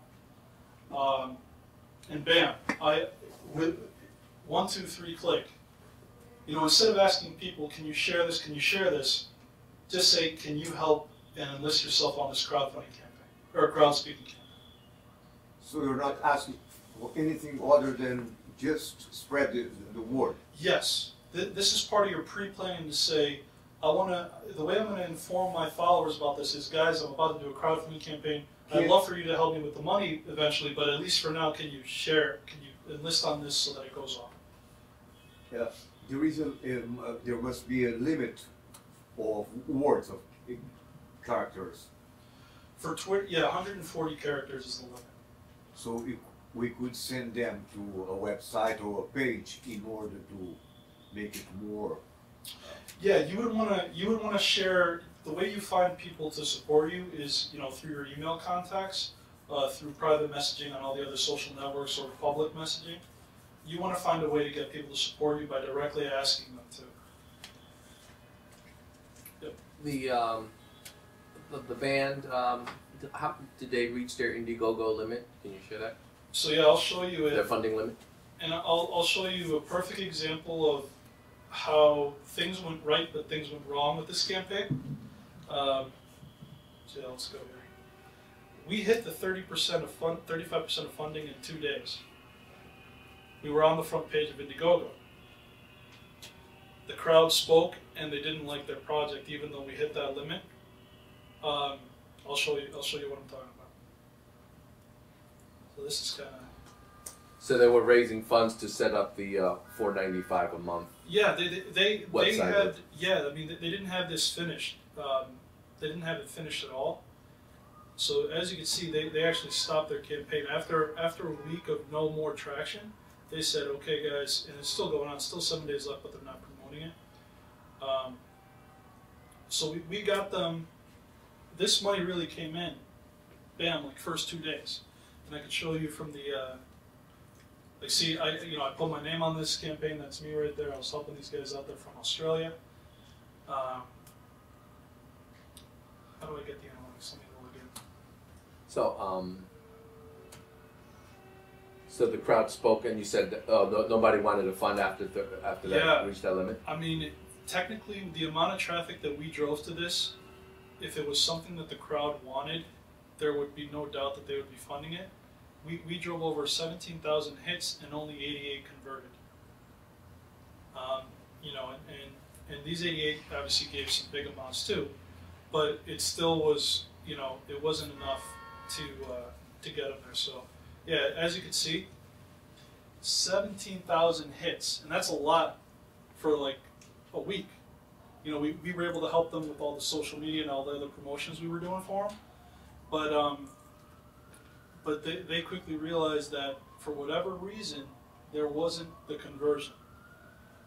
And bam, with 1, 2, 3 click. Instead of asking people, can you share this, can you share this, just say, can you help and enlist yourself on this crowdfunding campaign, or crowd speaking campaign. So you're not asking for anything other than just spread the word? Yes. This is part of your pre-planning to say, the way I'm going to inform my followers about this is, guys, I'm about to do a crowdfunding campaign. I'd love for you to help me with the money eventually, but at least for now, can you enlist on this so that it goes on? Yeah, there must be a limit of words, of characters. For Twitter, yeah, 140 characters is the limit. So we could send them to a website or a page in order to make it more. Yeah, you would want to share. The way you find people to support you is through your email contacts, through private messaging on all the other social networks, or public messaging. You want to find a way to get people to support you by directly asking them to. Yep. The band, how did they reach their Indiegogo limit? Can you share that? So yeah, I'll show you it. Their funding limit? And I'll show you a perfect example of how things went right but things went wrong with this campaign. So yeah, let's go here. We hit the 35% of funding in 2 days. We were on the front page of Indiegogo. The crowd spoke, and they didn't like their project, even though we hit that limit. I'll show you what I'm talking about. So this is kind of. So they were raising funds to set up the $4.95 a month. Yeah, they website. They didn't have this finished. They didn't have it finished at all. So as you can see, they actually stopped their campaign after a week of no more traction. They said, okay, guys, and it's still going on. Still 7 days left, but they're not promoting it. So we got them. This money really came in, bam, like first 2 days, and I could show you from the. Like, see, I put my name on this campaign. That's me right there. I was helping these guys out there from Australia. How do I get the analytics? Let me go again. So the crowd spoke, and you said that, nobody wanted to fund after that reached that limit? I mean, technically, the amount of traffic that we drove to this, if it was something that the crowd wanted, there would be no doubt that they would be funding it. We drove over 17,000 hits and only 88 converted. And these 88 obviously gave some big amounts too, but it still was, it wasn't enough to get them there. So, yeah, as you can see, 17,000 hits, and that's a lot for like a week. We were able to help them with all the social media and all the other promotions we were doing for them, but they quickly realized that for whatever reason, there wasn't the conversion.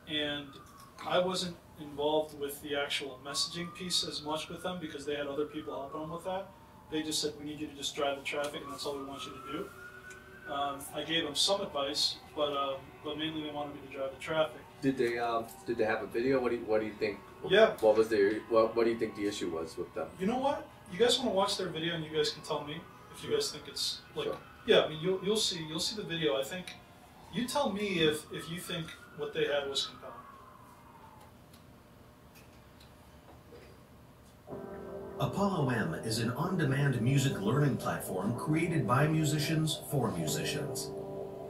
And I wasn't involved with the actual messaging piece as much with them because they had other people helping them with that. They just said, we need you to just drive the traffic, and that's all we want you to do. I gave them some advice, but mainly they wanted me to drive the traffic. Did they have a video? What do you think? Yeah. What do you think the issue was with them? You know what? You guys want to watch their video, and you guys can tell me if you guys think it's like. Sure. Yeah, I mean, you'll see the video. I think you tell me if you think what they had was compelling. Apollo M is an on-demand music learning platform created by musicians for musicians.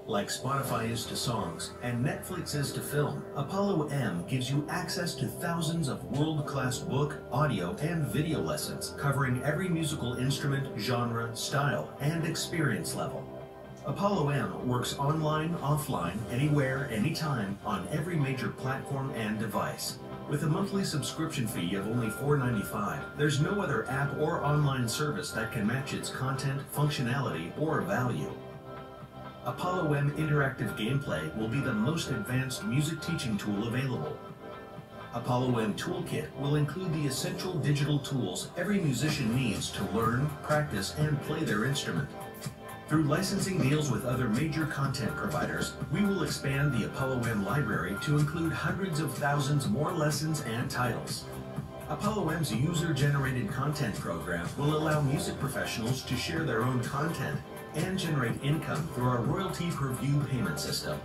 Like Spotify is to songs and Netflix is to film, Apollo M gives you access to thousands of world-class book, audio, and video lessons covering every musical instrument, genre, style, and experience level. Apollo M works online, offline, anywhere, anytime, on every major platform and device. With a monthly subscription fee of only $4.95, there's no other app or online service that can match its content, functionality, or value. Apollo M interactive gameplay will be the most advanced music teaching tool available. Apollo M Toolkit will include the essential digital tools every musician needs to learn, practice, and play their instrument. Through licensing deals with other major content providers, we will expand the Apollo M library to include hundreds of thousands more lessons and titles. Apollo M's user-generated content program will allow music professionals to share their own content and generate income through our royalty-per-view payment system.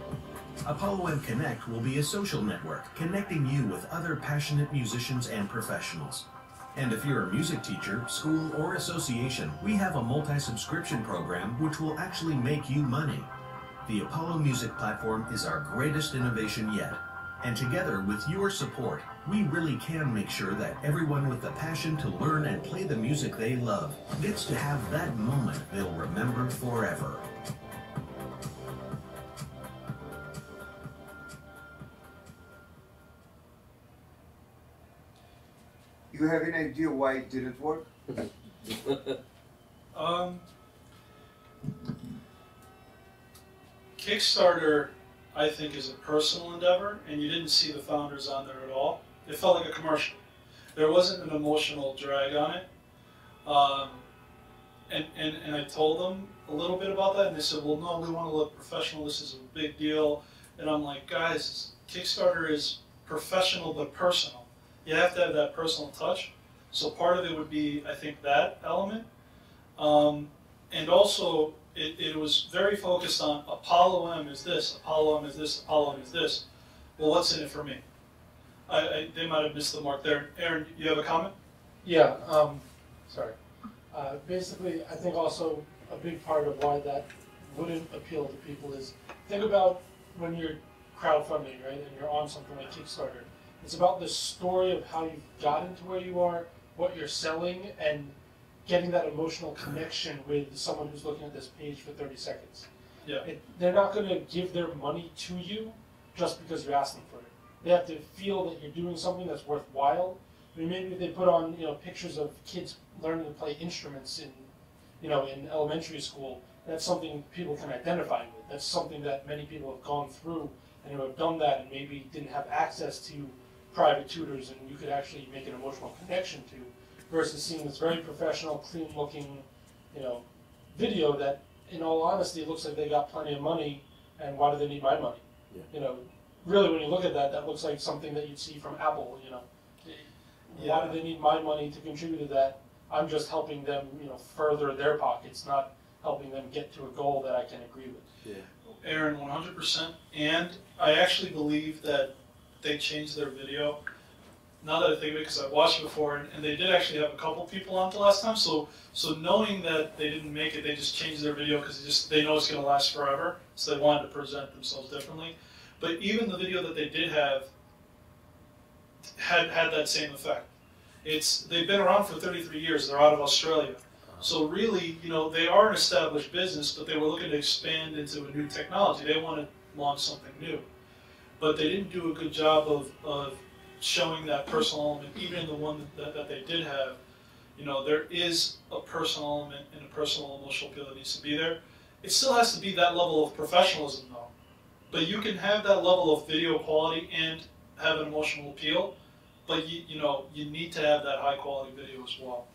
Apollo M Connect will be a social network connecting you with other passionate musicians and professionals. And if you're a music teacher, school, or association, we have a multi-subscription program which will actually make you money. The Apollo Music Platform is our greatest innovation yet. And together with your support, we really can make sure that everyone with the passion to learn and play the music they love gets to have that moment they'll remember forever. You have any idea why it didn't work? Kickstarter, I think, is a personal endeavor, and you didn't see the founders on there at all. It felt like a commercial. There wasn't an emotional drag on it. And I told them a little bit about that, and they said, well, no, we want to look professional. This is a big deal. And I'm like, guys, Kickstarter is professional but personal. You have to have that personal touch. So part of it would be, I think, that element. And also, it was very focused on Apollo M is this, Apollo M is this, Apollo M is this. Well, what's in it for me? They might have missed the mark there. Aaron, you have a comment? Yeah, sorry. Basically, I think also a big part of why that wouldn't appeal to people is, think about when you're crowdfunding, right, and you're on something like Kickstarter. It's about the story of how you've gotten to where you are, what you're selling, and getting that emotional connection with someone who's looking at this page for 30 seconds. Yeah. They're not going to give their money to you just because you're asking for it. They have to feel that you're doing something that's worthwhile. I mean, maybe they put on, pictures of kids learning to play instruments in elementary school. That's something people can identify with. That's something that many people have gone through and who have done that and maybe didn't have access to private tutors, and you could actually make an emotional connection to, versus seeing this very professional, clean-looking, video that, in all honesty, it looks like they got plenty of money, and why do they need my money? Yeah. Really, when you look at that, that looks like something that you'd see from Apple. Yeah. Why do they need my money to contribute to that? I'm just helping them, further their pockets, not helping them get to a goal that I can agree with. Yeah. Aaron, 100%. And I actually believe that they changed their video. Now that I think of it, because I watched it before, and they did actually have a couple people on the last time. So knowing that they didn't make it, they just changed their video because they know it's going to last forever. So they wanted to present themselves differently. But even the video that they did have had that same effect. They've been around for 33 years. They're out of Australia. So really, they are an established business, but they were looking to expand into a new technology. They want to launch something new. But they didn't do a good job of showing that personal element. Even in the one that they did have, there is a personal element and a personal emotional appeal that needs to be there. It still has to be that level of professionalism, though. But you can have that level of video quality and have an emotional appeal, but you need to have that high quality video as well.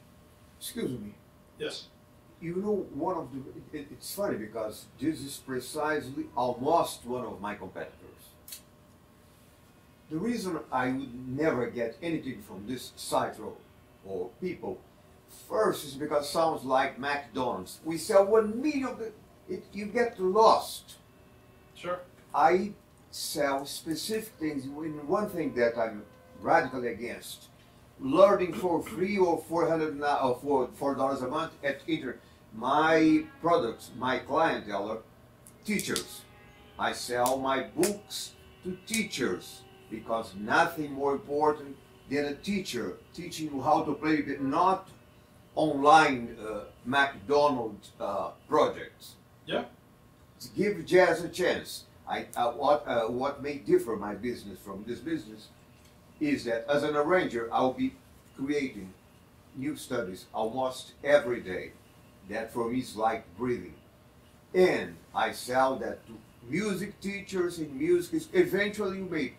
Excuse me. Yes. One of it's funny because this is precisely almost one of my competitors. The reason I would never get anything from this site or people, first is because it sounds like McDonald's. We sell 1 million, you get lost. Sure. I sell specific things. One thing that I'm radically against, learning for free or $4 a month at internet. My products, my clientele are teachers, I sell my books to teachers because nothing more important than a teacher teaching you how to play, but not online McDonald's projects. Yeah. Give jazz a chance. What may differ my business from this business is that as an arranger, I'll be creating new studies almost every day. That for me is like breathing. And I sell that to music teachers and music. Eventually you may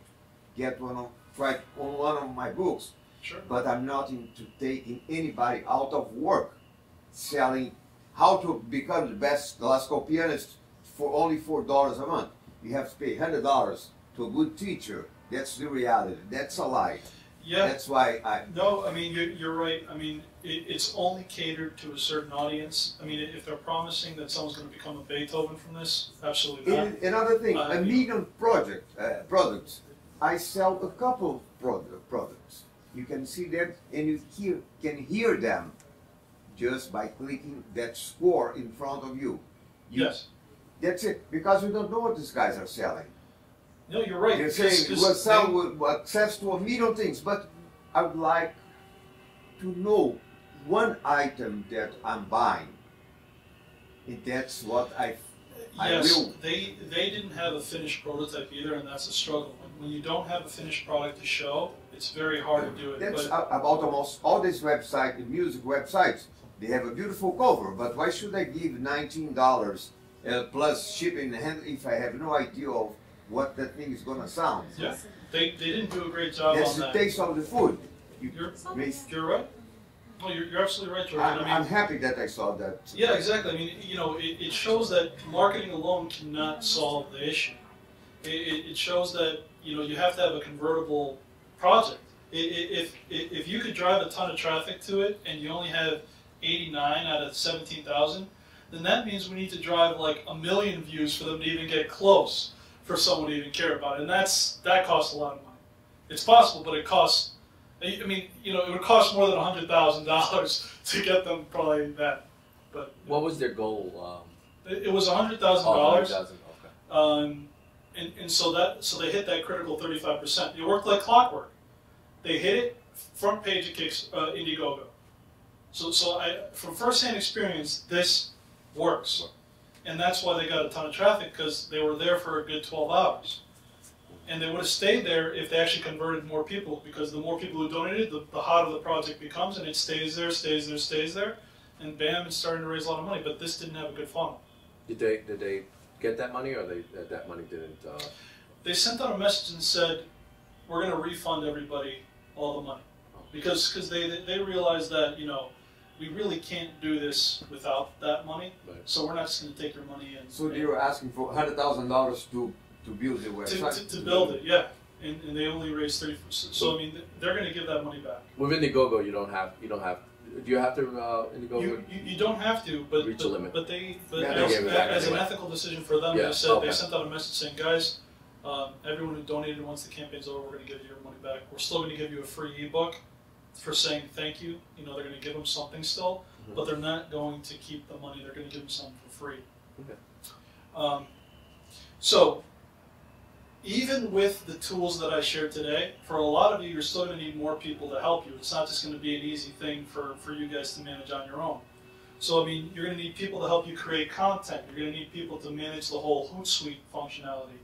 get one of my books. Sure. But I'm not into taking anybody out of work, selling how to become the best classical pianist for only $4 a month. You have to pay $100 to a good teacher. That's the reality. That's a lie. Yeah. That's why No, I mean, you're right. I mean, it's only catered to a certain audience. I mean, if they're promising that someone's going to become a Beethoven from this, absolutely not. Another thing, a medium products. I sell a couple of products. You can see them and you can hear them just by clicking that score in front of you. Yes. That's it, because you don't know what these guys are selling. No, you're right. They're saying we'll sell with access to a million things, but I would like to know one item that I'm buying. And that's what I will. They didn't have a finished prototype either, and that's a struggle. When you don't have a finished product to show, it's very hard to do it. That's about almost all these websites, the music websites. They have a beautiful cover, but why should I give $19 plus shipping and handling if I have no idea of what that thing is gonna sound? Yeah, they didn't do a great job That's on the that. taste of the food. You're right. No, you're absolutely right, George. I'm happy that I saw that. Yeah, exactly. I mean, you know, it shows that marketing alone cannot solve the issue. It shows that, you know, you have to have a convertible project. If you could drive a ton of traffic to it and you only have 89 out of 17,000, then that means we need to drive like 1 million views for them to even get close, for someone to even care about it. And that costs a lot of money. It's possible, but it costs. I mean, you know, it would cost more than $100,000 to get them probably that. But what was their goal? It was $100,000. $100,000. Okay. And so they hit that critical 35%. It worked like clockwork. They hit it, front page of Indiegogo. So I, from firsthand experience, this works, and that's why they got a ton of traffic, because they were there for a good 12 hours. And they would have stayed there if they actually converted more people, because the more people who donated, the hotter the project becomes, and it stays there, stays there, stays there, and bam, it's starting to raise a lot of money. But this didn't have a good funnel. Did they get that money, or that money didn't? They sent out a message and said, "We're going to refund everybody all the money," because they realized that, you know, we really can't do this without that money. Right. So we're not just going to take your money and. So they were asking for $100,000 to build the website. To build it, yeah, and they only raised 30%. So I mean, they're going to give that money back. With Indiegogo, you don't have. Do you have to Indiegogo? You don't have to, but reach a limit. But as an ethical decision for them, they said they sent out a message saying, guys, everyone who donated, once the campaign's over, we're going to give you your money back. We're still going to give you a free ebook for saying thank you. You know, they're going to give them something still, but they're not going to keep the money. They're going to give them something for free. Okay. So even with the tools that I shared today, for a lot of you, you're still going to need more people to help you. It's not just going to be an easy thing for you guys to manage on your own. So, I mean, you're going to need people to help you create content. You're going to need people to manage the whole Hootsuite functionality.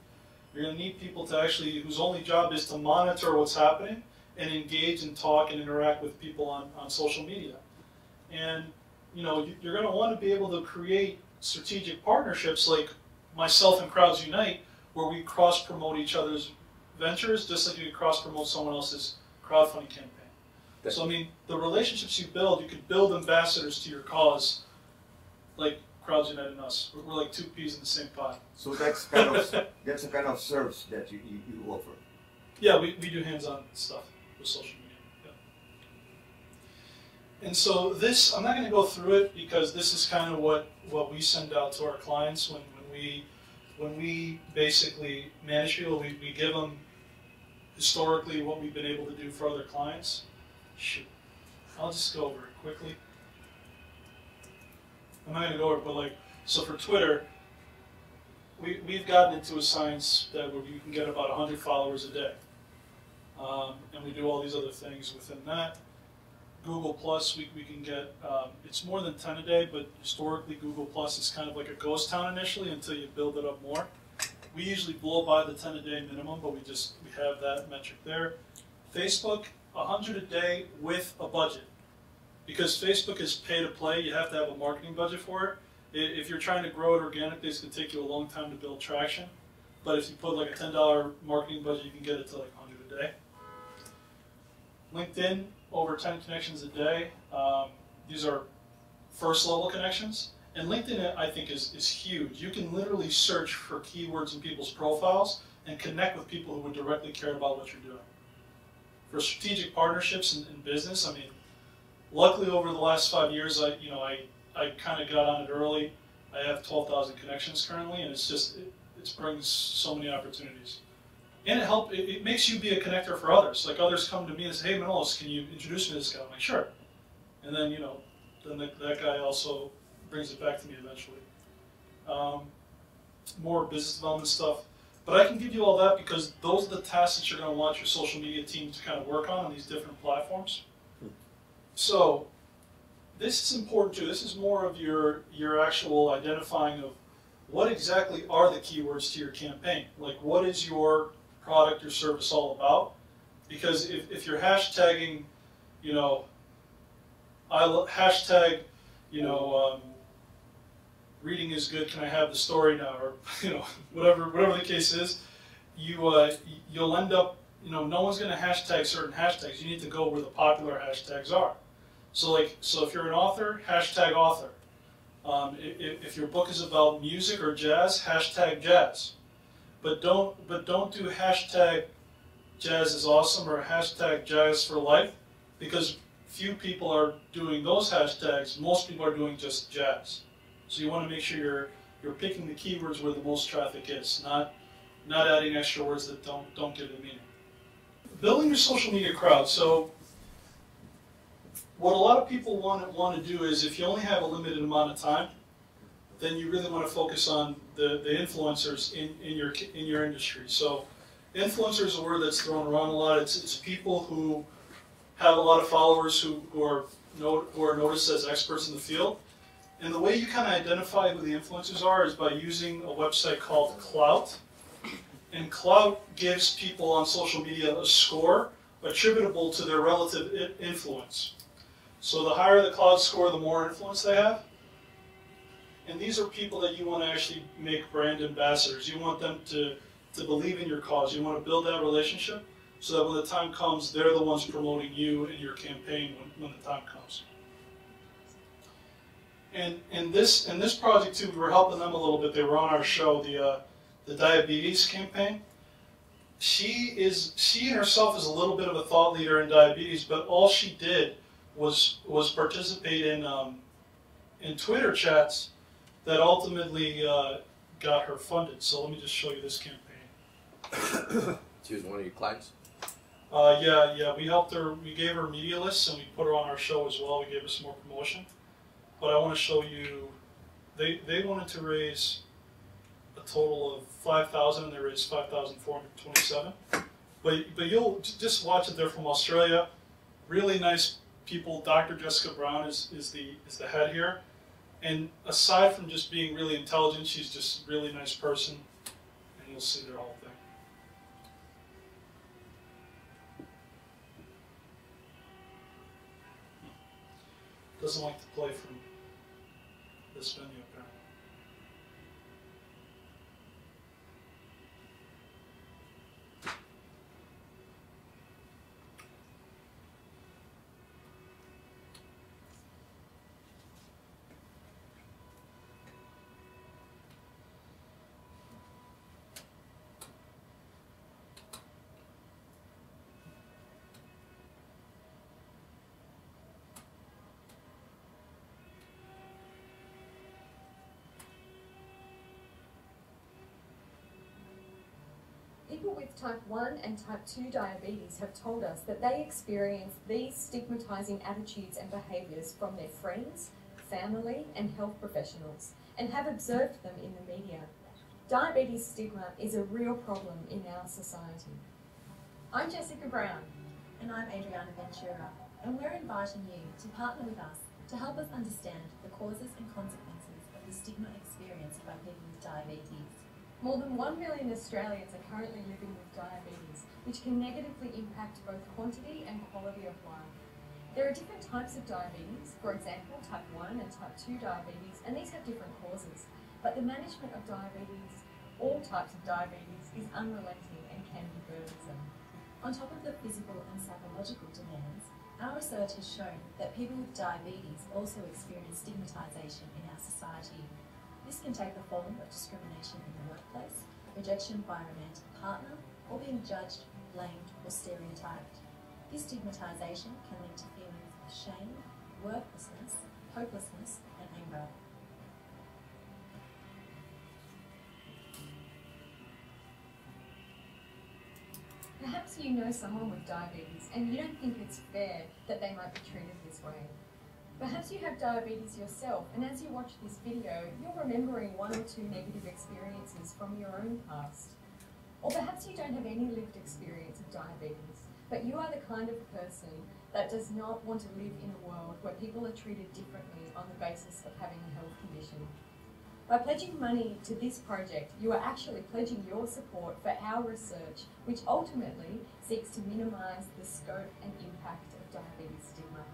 You're going to need people to actually, whose only job is to monitor what's happening and engage and talk and interact with people on social media. And, you know, you're going to want to be able to create strategic partnerships like myself and Crowds Unite, where we cross-promote each other's ventures, just like you could cross-promote someone else's crowdfunding campaign. So, I mean, the relationships you build, you could build ambassadors to your cause, like Crowds Unite and us. We're like two peas in the same pot. So that's kind of that's the kind of service that you offer. Yeah, we do hands-on stuff with social media. Yeah. And so this, I'm not going to go through it because this is kind of what we send out to our clients when we basically manage people. We give them historically what we've been able to do for other clients. Shoot, I'll just go over it quickly. I'm not going to go over it, but like, so for Twitter, we've gotten into a science that where you can get about 100 followers a day. And we do all these other things within that. Google Plus, we can get, it's more than 10 a day, but historically Google Plus is kind of like a ghost town initially until you build it up more. We usually blow by the 10 a day minimum, but we have that metric there. Facebook, 100 a day with a budget. Because Facebook is pay to play, you have to have a marketing budget for it. If you're trying to grow it organically, it's going to take you a long time to build traction. But if you put like a $10 marketing budget, you can get it to like 100 a day. LinkedIn, over 10 connections a day. These are first level connections. And LinkedIn, I think, is huge. You can literally search for keywords in people's profiles and connect with people who would directly care about what you're doing. For strategic partnerships in business, I mean, luckily over the last 5 years, I kind of got on it early. I have 12,000 connections currently, and it brings so many opportunities. And it makes you be a connector for others. Like others come to me and say, hey Manolis, can you introduce me to this guy? I'm like, sure. And then, then that guy also brings it back to me eventually. More business development stuff. But I can give you all that because those are the tasks that you're going to want your social media team to kind of work on these different platforms. So this is important too. This is more of your actual identifying of what exactly are the keywords to your campaign. Like what is your product or service all about? Because if you're hashtagging, hashtag, reading is good, can I have the story now? Or, whatever the case is, you'll end up, no one's going to hashtag certain hashtags. You need to go where the popular hashtags are. So if you're an author, hashtag author. If your book is about music or jazz, hashtag jazz. But don't do hashtag jazz is awesome or hashtag jazz for life, because few people are doing those hashtags. Most people are doing just jazz. So you want to make sure you're picking the keywords where the most traffic is, not adding extra words that don't give it meaning. Building your social media crowd. So what a lot of people want to do is, if you only have a limited amount of time, then you really want to focus on the influencers in your industry. So influencer is a word that's thrown around a lot. It's people who have a lot of followers who are noticed as experts in the field. And the way you kind of identify who the influencers are is by using a website called Clout. And Clout gives people on social media a score attributable to their relative influence. So the higher the Clout score, the more influence they have. And these are people that you want to actually make brand ambassadors. You want them to believe in your cause. You want to build that relationship so that when the time comes, they're the ones promoting you and your campaign when the time comes. And in this project too, we were helping them a little bit. They were on our show, the diabetes campaign. She herself is a little bit of a thought leader in diabetes, but all she did was participate in Twitter chats that ultimately got her funded. So let me just show you this campaign. She was one of your clients? Yeah, we helped her. We gave her media lists and we put her on our show as well. We gave her some more promotion. But I want to show you, they wanted to raise a total of $5,000 and they raised $5,427. But you'll just watch it. They're from Australia. Really nice people. Dr. Jessica Brown is the head here. And aside from just being really intelligent, she's just a really nice person. And you'll see their whole thing. Doesn't like to play from this venue apparently. People with type 1 and type 2 diabetes have told us that they experience these stigmatizing attitudes and behaviours from their friends, family and health professionals, and have observed them in the media. Diabetes stigma is a real problem in our society. I'm Jessica Brown. And I'm Adriana Ventura, and we're inviting you to partner with us to help us understand the causes and consequences of the stigma experienced by people with diabetes. More than 1 million Australians are currently living with diabetes, which can negatively impact both quantity and quality of life. There are different types of diabetes, for example, type 1 and type 2 diabetes, and these have different causes. But the management of diabetes, all types of diabetes, is unrelenting and can be burdensome. On top of the physical and psychological demands, our research has shown that people with diabetes also experience stigmatisation in our society. This can take the form of discrimination in the workplace, rejection by a romantic partner, or being judged, blamed, or stereotyped. This stigmatisation can lead to feelings of shame, worthlessness, hopelessness, and anger. Perhaps you know someone with diabetes and you don't think it's fair that they might be treated this way. Perhaps you have diabetes yourself, and as you watch this video, you're remembering one or two negative experiences from your own past. Or perhaps you don't have any lived experience of diabetes, but you are the kind of person that does not want to live in a world where people are treated differently on the basis of having a health condition. By pledging money to this project, you are actually pledging your support for our research, which ultimately seeks to minimise the scope and impact of diabetes stigma.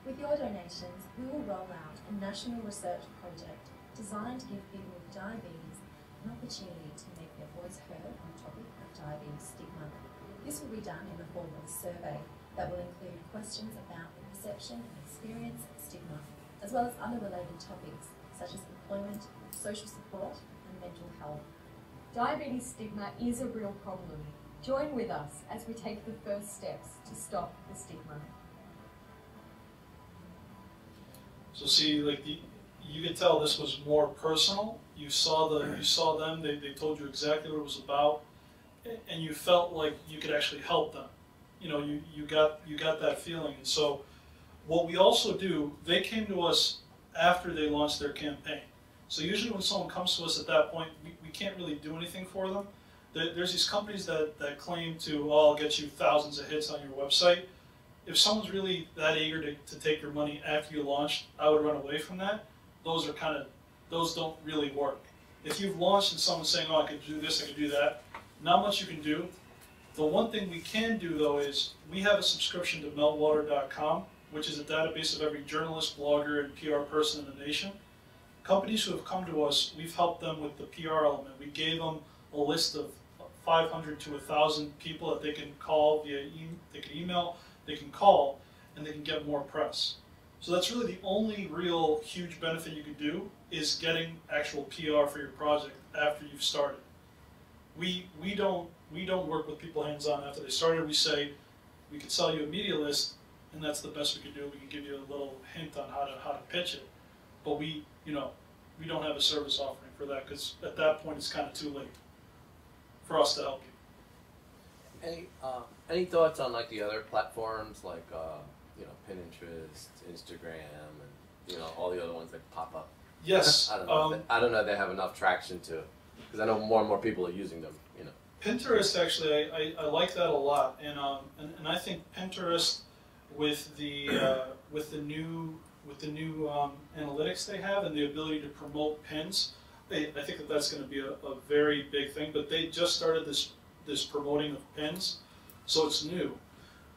With your donations, we will roll out a national research project designed to give people with diabetes an opportunity to make their voice heard on the topic of diabetes stigma. This will be done in the form of a survey that will include questions about the perception and experience of stigma, as well as other related topics such as employment, social support, and mental health. Diabetes stigma is a real problem. Join with us as we take the first steps to stop the stigma. So see, like you could tell this was more personal. You saw them. They told you exactly what it was about, and you felt like you could actually help them. You know, you got that feeling. And so, what we also do, they came to us after they launched their campaign. So usually when someone comes to us at that point, we can't really do anything for them. There's these companies that claim to, oh, I'll get you thousands of hits on your website. If someone's really that eager to take your money after you launched, I would run away from that. Those don't really work. If you've launched and someone's saying, oh, I could do this, I could do that, not much you can do. The one thing we can do though is we have a subscription to meltwater.com, which is a database of every journalist, blogger, and PR person in the nation. Companies who have come to us, we've helped them with the PR element. We gave them a list of 500 to 1,000 people that they can call via they can email, they can call, and they can get more press. So that's really the only real huge benefit you could do is getting actual PR for your project after you've started. We don't work with people hands-on after they started. We say we could sell you a media list, and that's the best we could do. We can give you a little hint on how to pitch it, but we don't have a service offering for that because at that point it's kind of too late for us to help you. Any thoughts on like the other platforms like Pinterest, Instagram, and all the other ones that pop up? Yes. I don't know if they have enough traction to, because I know more and more people are using them. Pinterest, actually, I like that a lot, and I think Pinterest with the new analytics they have and the ability to promote pins, I think that's going to be a very big thing. But they just started this promoting of pins, so it's new.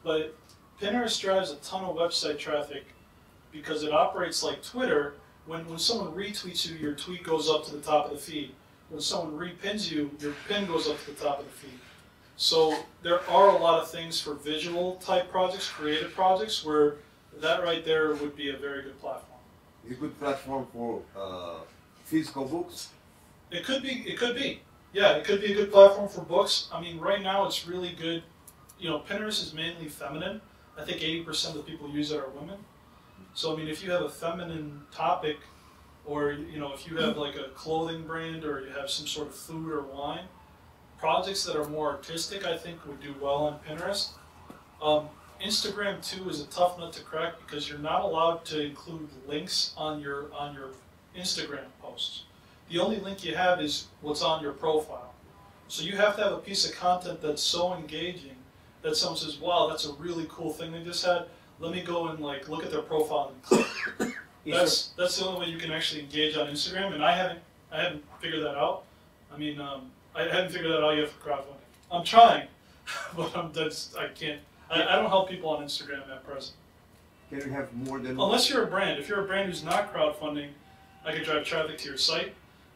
But Pinterest drives a ton of website traffic because it operates like Twitter. When someone retweets you, your tweet goes up to the top of the feed. When someone repins you, your pin goes up to the top of the feed. So there are a lot of things for visual type projects, creative projects, where that right there would be a very good platform. Is it a good platform for physical books? It could be. Yeah, it could be a good platform for books. I mean, right now it's really good. Pinterest is mainly feminine. I think 80% of the people use it are women. So I mean, if you have a feminine topic, or if you have like a clothing brand, or you have some sort of food or wine, projects that are more artistic, I think would do well on Pinterest. Instagram too is a tough nut to crack because you're not allowed to include links on your Instagram posts. the only link you have is what's on your profile. So you have to have a piece of content that's so engaging that someone says, wow, that's a really cool thing they just had. Let me go and like look at their profile and click. That's the only way you can actually engage on Instagram, and I haven't figured that out. I mean, I haven't figured that out yet for crowdfunding. I'm trying, but I can't. I don't help people on Instagram at present. Can you have more than Unless you're a brand. If you're a brand who's not crowdfunding, I can drive traffic to your site,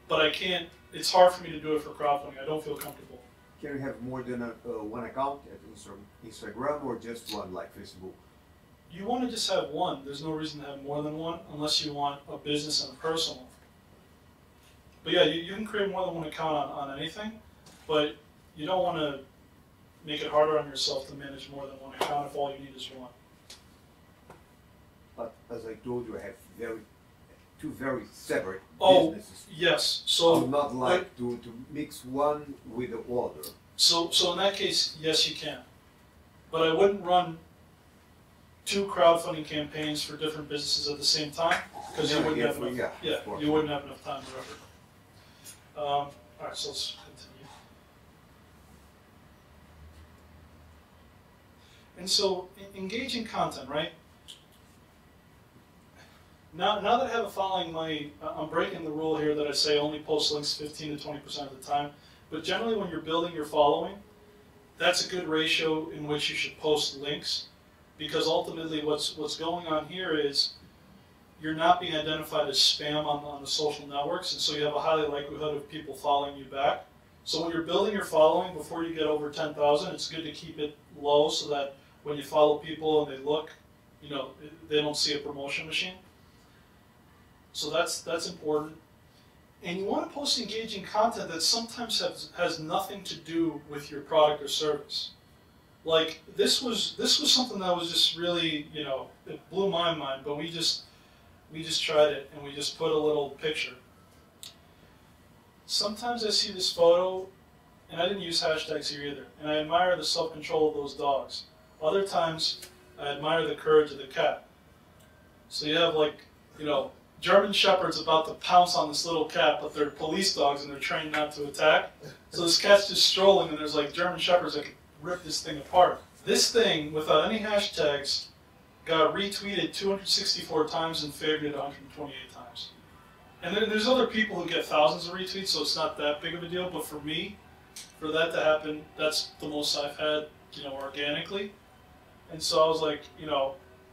but I can't. It's hard for me to do it for crowdfunding. I don't feel comfortable. Can you have more than one account at Instagram or just one like Facebook? You want to just have one. There's no reason to have more than one unless you want a business and a personal. But yeah, you can create more than one account on anything, but you don't want to make it harder on yourself to manage more than one account if all you need is one. But as I told you, I have two very separate businesses. Yes. So I would not like to mix one with the other. So in that case, yes, you can. But I wouldn't run 2 crowdfunding campaigns for different businesses at the same time because you wouldn't have enough. You wouldn't have enough time or effort. All right, so let's continue. And so, engaging content, right? Now that I have a following, I'm breaking the rule here that I say only post links 15 to 20% of the time. But generally, when you're building your following, that's a good ratio in which you should post links, because ultimately, what's going on here is you're not being identified as spam on the social networks, and so you have a high likelihood of people following you back. So when you're building your following, before you get over 10,000, it's good to keep it low so that when you follow people and they look, they don't see a promotion machine. So that's important. And you want to post engaging content that sometimes has nothing to do with your product or service. Like this was something that was just really, it blew my mind, but we just tried it and we just put a little picture. Sometimes I see this photo, and I didn't use hashtags here either, and I admire the self-control of those dogs. Other times, I admire the courage of the cat. So you have German Shepherds about to pounce on this little cat, but they're police dogs and they're trained not to attack. So this cat's just strolling and there's German Shepherds that could rip this thing apart. This thing, without any hashtags, got retweeted 264 times and favorited 128 times. And then there's other people who get thousands of retweets, so it's not that big of a deal, but for me, for that to happen, that's the most I've had, organically. And so I was like,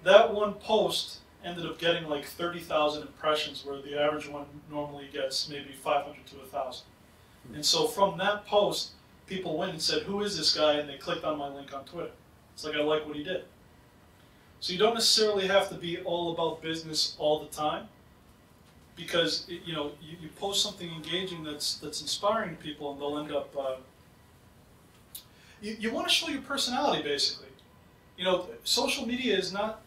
that one post ended up getting 30,000 impressions, where the average one normally gets maybe 500 to 1,000. And so from that post, people went and said, who is this guy? And they clicked on my link on Twitter. It's like, I like what he did. So you don't necessarily have to be all about business all the time, because you post something engaging that's inspiring people, and they'll end up. You want to show your personality, basically. Social media is not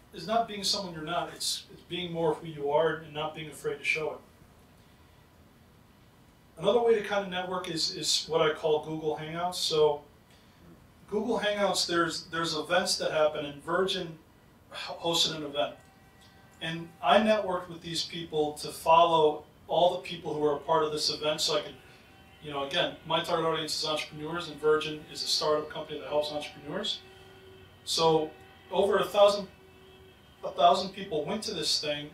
being someone you're not. It's being more who you are and not being afraid to show it. Another way to kind of network is what I call Google Hangouts. So Google Hangouts, there's events that happen, and Virgin hosted an event. And I networked with these people to follow all the people who are a part of this event, so I could, again, my target audience is entrepreneurs, and Virgin is a startup company that helps entrepreneurs. So over 1,000 people went to this thing,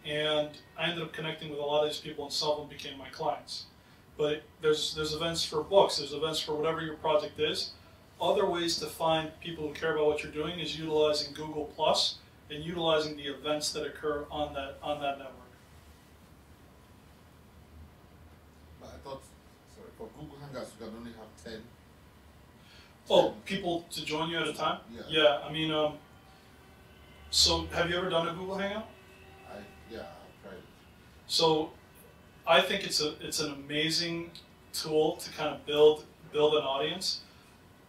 and I ended up connecting with a lot of these people, and some of them became my clients. But there's events for books, there's events for whatever your project is. Other ways to find people who care about what you're doing is utilizing Google Plus and utilizing the events that occur on that network. But I thought, for Google Hangouts, you can only have 10. Oh, people to join you at a time? Yeah. I mean, so have you ever done a Google Hangout? Yeah, I've tried it. So I think it's an amazing tool to kind of build an audience.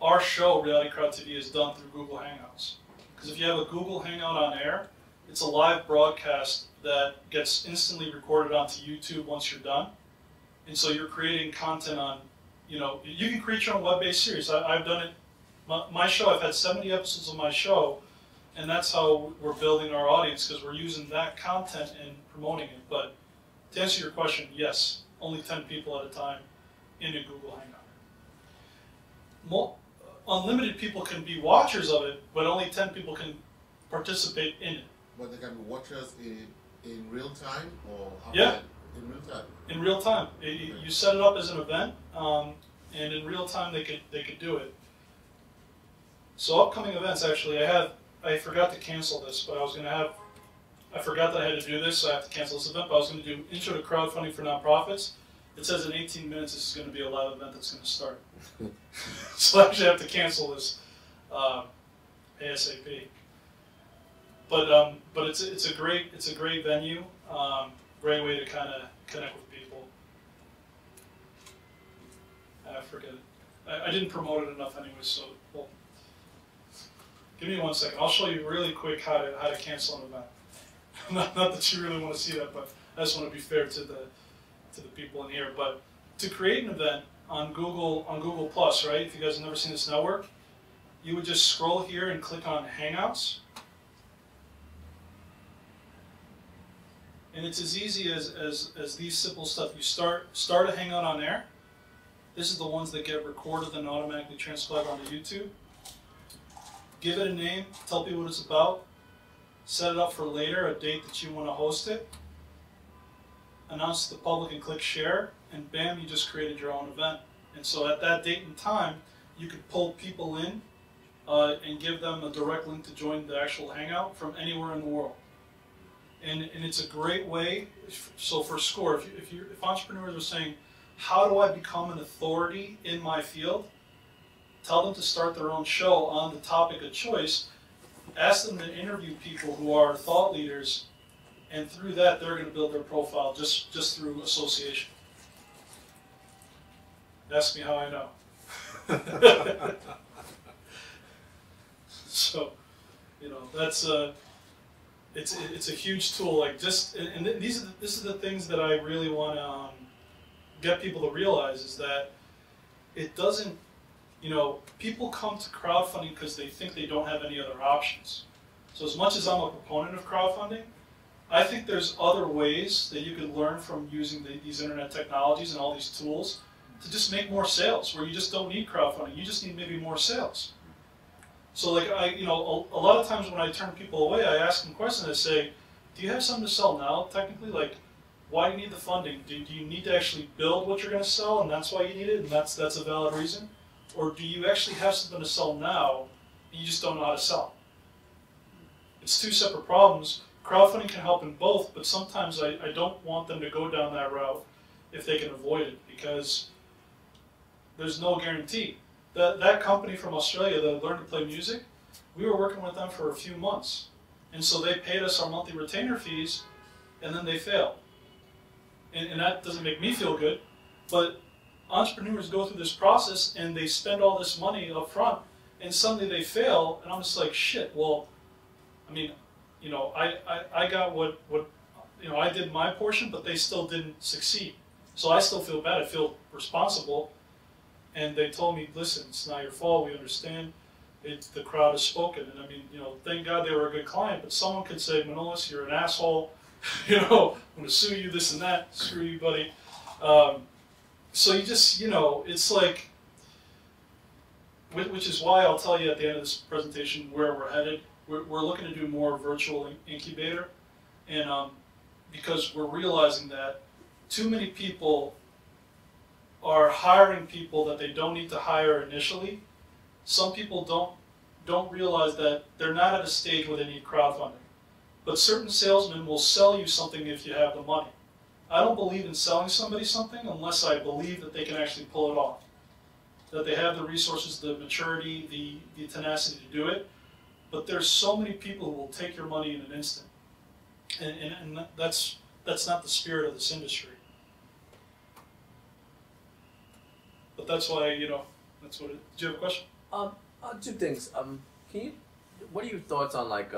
Our show, Reality Crowd TV, is done through Google Hangouts. Because if you have a Google Hangout on air, it's a live broadcast that gets instantly recorded onto YouTube once you're done. And so you're creating content on, you can create your own web-based series. I've done it. My show, I've had 70 episodes of my show, and that's how we're building our audience, because we're using that content and promoting it. But to answer your question, yes, only 10 people at a time in a Google Hangout. Unlimited people can be watchers of it, but only 10 people can participate in it. But they can be watchers in real time or yeah, in real time. In real time, you set it up as an event, and in real time they could do it. So upcoming events, actually, I forgot to cancel this, but I forgot that I had to do this, so I have to cancel this event. But I was going to do Intro to Crowdfunding for Nonprofits. It says in 18 minutes this is going to be a live event that's going to start. So I actually have to cancel this ASAP. But it's a great venue, great way to kind of connect with people. I forget it. I didn't promote it enough anyway, so well. Give me 1 second. I'll show you really quick how to cancel an event. Not that you really want to see that, but I just want to be fair to the people in here. But to create an event on Google Plus, right? If you guys have never seen this network, you would just scroll here and click on Hangouts. And it's as easy as these simple stuff. You start a Hangout on there. This is the ones that get recorded and automatically transcribed onto YouTube. Give it a name, tell people what it's about, set it up for later, a date that you want to host it, announce to the public and click share, and bam, you just created your own event. And so at that date and time, you could pull people in and give them a direct link to join the actual Hangout from anywhere in the world. And it's a great way. So for SCORE, if entrepreneurs are saying, how do I become an authority in my field? Tell them to start their own show on the topic of choice. Ask them to interview people who are thought leaders, and through that, they're going to build their profile just through association. Ask me how I know. So, that's it's a huge tool. Like this is the things that I really want to get people to realize is that it doesn't. People come to crowdfunding because they think they don't have any other options. So as much as I'm a proponent of crowdfunding, I think there's other ways that you could learn from using these internet technologies and all these tools to just make more sales, where you just don't need crowdfunding. You just need maybe more sales. So like a lot of times when I turn people away, I ask them questions. I say, do you have something to sell now, technically? Like, why do you need the funding? Do you need to actually build what you're going to sell, and that's why you need it, and that's a valid reason? Or do you actually have something to sell now, and you just don't know how to sell? It's two separate problems. Crowdfunding can help in both, but sometimes I don't want them to go down that route if they can avoid it, because there's no guarantee. That company from Australia that learned to play music, we were working with them for a few months. And so they paid us our monthly retainer fees, and then they failed. And that doesn't make me feel good, but entrepreneurs go through this process and they spend all this money up front, and suddenly they fail, and I'm just like, shit, well, I mean, I got what I did my portion, but they still didn't succeed. So I still feel bad, I feel responsible, and they told me, listen, it's not your fault, we understand, the crowd has spoken, and I mean, thank God they were a good client, but someone could say, Manolis, you're an asshole, I'm going to sue you, this and that, screw you, buddy. So you just, it's like, which is why I'll tell you at the end of this presentation where we're headed. We're looking to do more virtual incubator, and because we're realizing that too many people are hiring people that they don't need to hire initially. Some people don't realize that they're not at a stage where they need crowdfunding. But certain salesmen will sell you something if you have the money. I don't believe in selling somebody something unless I believe that they can actually pull it off. That they have the resources, the maturity, the tenacity to do it. But there's so many people who will take your money in an instant. And that's not the spirit of this industry. But that's why, that's what it is. Do you have a question? Two things. What are your thoughts on like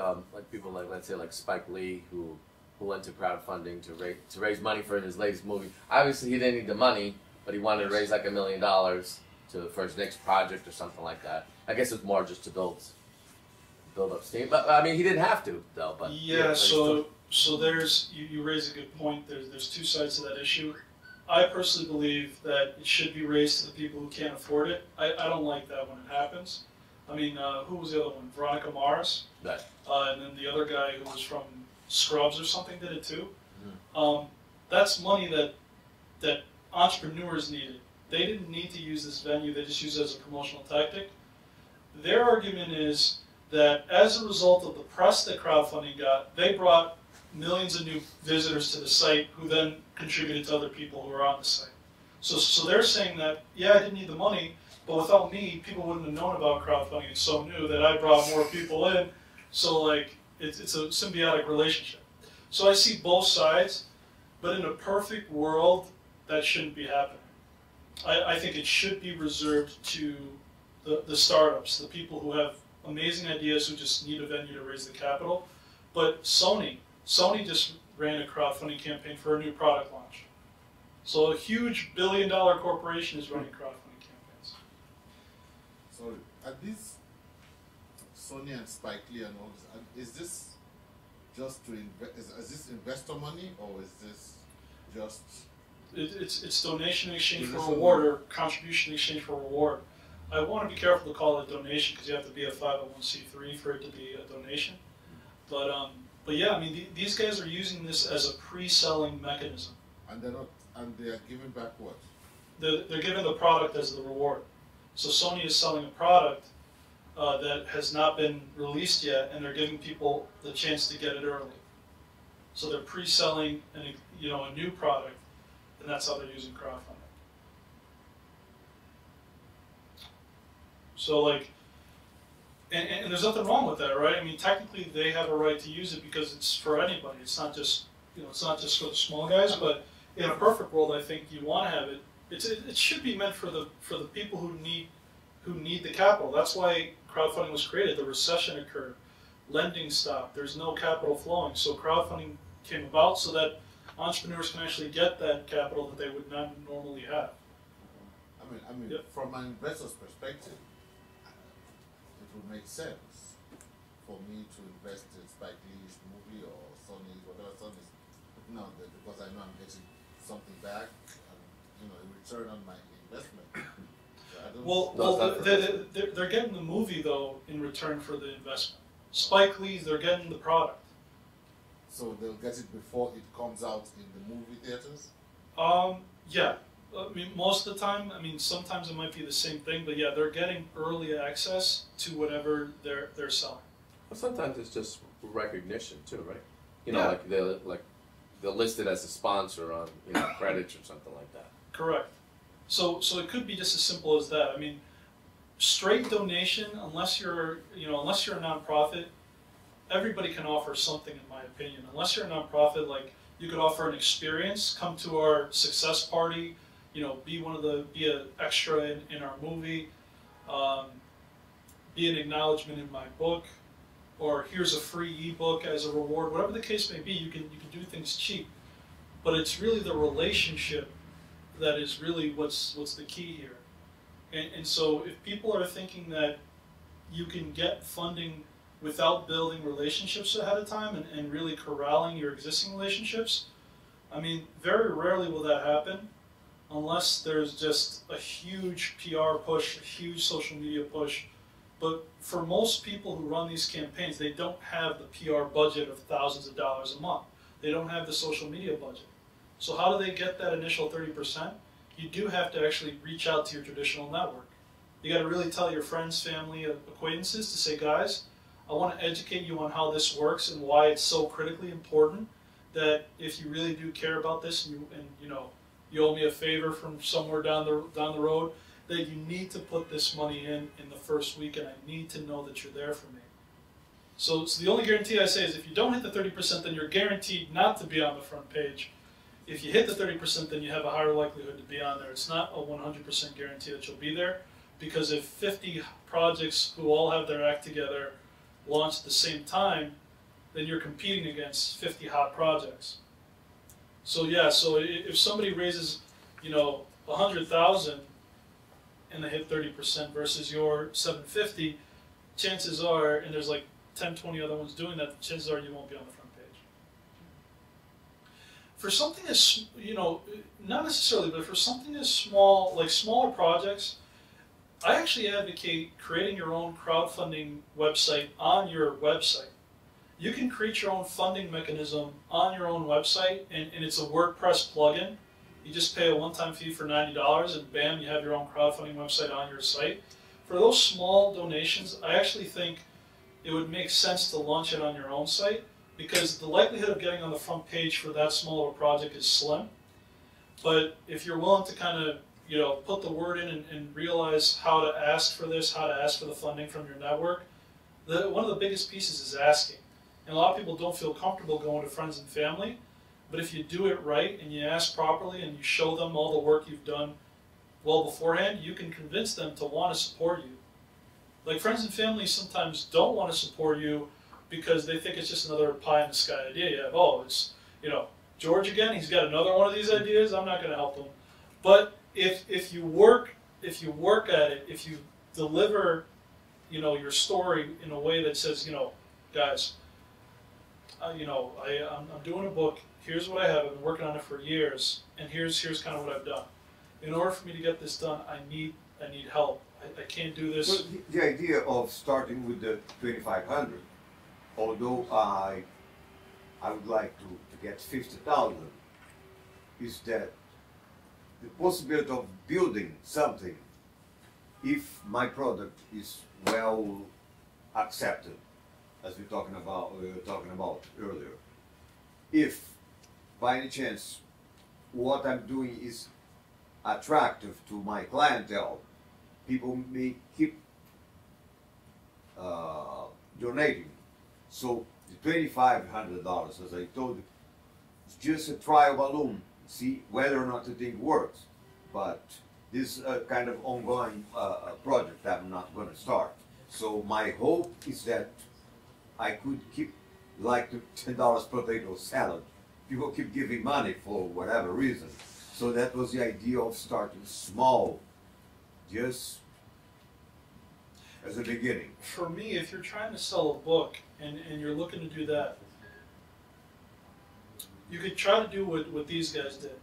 people like, let's say, like Spike Lee, who went to crowdfunding to raise money for his latest movie? Obviously, he didn't need the money, but he wanted to raise like $1 million for his next project or something like that. I guess it's more just to build up steam. But I mean, he didn't have to though. But yeah. So there's you raise a good point. There's two sides to that issue. I personally believe that it should be raised to the people who can't afford it. I don't like that when it happens. I mean, who was the other one? Veronica Mars? Right. And then the other guy who was from Scrubs or something did it too. That's money that entrepreneurs needed. They didn't need to use this venue, they just used it as a promotional tactic. Their argument is that as a result of the press that crowdfunding got, they brought millions of new visitors to the site who then contributed to other people who were on the site. So they're saying that, yeah, I didn't need the money, but without me, people wouldn't have known about crowdfunding. It's so new that I brought more people in. So like, it's a symbiotic relationship. So I see both sides, but in a perfect world, that shouldn't be happening. I think it should be reserved to the startups, the people who have amazing ideas who just need a venue to raise the capital. But Sony just ran a crowdfunding campaign for a new product launch. So a huge billion-dollar corporation is running crowdfunding campaigns. So are these Sony and Spike Lee and all this, is this just to invest, is this investor money, or is this just... It's donation in exchange for reward, or contribution in exchange for reward. I want to be careful to call it donation because you have to be a 501c3 for it to be a donation. But yeah, I mean, these guys are using this as a pre-selling mechanism. And they're not, and they are giving back what? They're giving the product as the reward. So Sony is selling a product that has not been released yet, and they're giving people the chance to get it early. So they're pre-selling a new product, and that's how they're using crowdfunding. So like, and there's nothing wrong with that, right? I mean, technically they have a right to use it because it's for anybody. It's not just it's not just for the small guys. But in a perfect world, I think you want to have it. It should be meant for the people who need the capital. That's why crowdfunding was created. The recession occurred, lending stopped. There's no capital flowing, so crowdfunding came about so that entrepreneurs can actually get that capital that they would not normally have. I mean, Yep. From an investor's perspective, it would make sense for me to invest in Spike Lee's movie or Sony's, whatever Sony's putting out there, because I know I'm getting something back, and a return on my investment. So I don't They're getting the movie though in return for the investment. Spike Lee's, they're getting the product. So they'll get it before it comes out in the movie theaters? Yeah. I mean, most of the time, I mean, sometimes it might be the same thing, but yeah, they're getting early access to whatever they're selling. Well, sometimes it's just recognition too, right? Yeah. Like they're listed as a sponsor on credits or something like that. Correct. So it could be just as simple as that. I mean, straight donation, unless you're a nonprofit, everybody can offer something, in my opinion. Unless you're a nonprofit, like you could offer an experience, come to our success party, be an extra in our movie, be an acknowledgement in my book, or here's a free ebook as a reward. Whatever the case may be, you can do things cheap, but it's really the relationship that is really what's the key here. And so if people are thinking that you can get funding without building relationships ahead of time and really corralling your existing relationships, I mean, very rarely will that happen unless there's just a huge PR push, a huge social media push. But for most people who run these campaigns, they don't have the PR budget of thousands of dollars a month. They don't have the social media budget. So how do they get that initial 30%? You do have to actually reach out to your traditional network. You got to really tell your friends, family, acquaintances to say, guys, I want to educate you on how this works and why it's so critically important that if you really do care about this and you owe me a favor from somewhere down the road, that you need to put this money in the first week, and I need to know that you're there for me. So the only guarantee I say is if you don't hit the 30%, then you're guaranteed not to be on the front page. If you hit the 30%, then you have a higher likelihood to be on there. It's not a 100% guarantee that you'll be there, because if 50 projects who all have their act together launch at the same time, then you're competing against 50 hot projects. So yeah, so if somebody raises, 100,000 and they hit 30% versus your 750, chances are, and there's like 10, 20 other ones doing that, chances are you won't be on the front page. For something as, not necessarily, but for something as small, like smaller projects, I actually advocate creating your own crowdfunding website on your website. You can create your own funding mechanism on your own website, and it's a WordPress plugin. You just pay a one-time fee for $90, and bam, you have your own crowdfunding website on your site. For those small donations, I actually think it would make sense to launch it on your own site, because the likelihood of getting on the front page for that small of a project is slim. But if you're willing to kind of, put the word in and realize how to ask for this, how to ask for the funding from your network, one of the biggest pieces is asking. And a lot of people don't feel comfortable going to friends and family, but if you do it right and you ask properly and you show them all the work you've done well beforehand, you can convince them to want to support you. Like, friends and family sometimes don't want to support you because they think it's just another pie in the sky idea you have. Oh, it's, George again, he's got another one of these ideas, I'm not going to help him. But if you work at it, if you deliver, your story in a way that says, guys, I'm doing a book, here's what I have, I've been working on it for years, and here's kind of what I've done. In order for me to get this done, I need help. I can't do this. Well, the idea of starting with the 2,500, although I would like to get 50,000, is that the possibility of building something, if my product is well accepted, as we were talking about earlier. If by any chance what I'm doing is attractive to my clientele, people may keep donating. So the $2,500, as I told you, it's just a trial balloon. See whether or not the thing works. But this is a kind of ongoing project I'm not going to start. So my hope is that I could keep, like the $10 potato salad. People keep giving money for whatever reason. So that was the idea of starting small, just as a beginning. For me, if you're trying to sell a book and you're looking to do that, you could try to do what these guys did.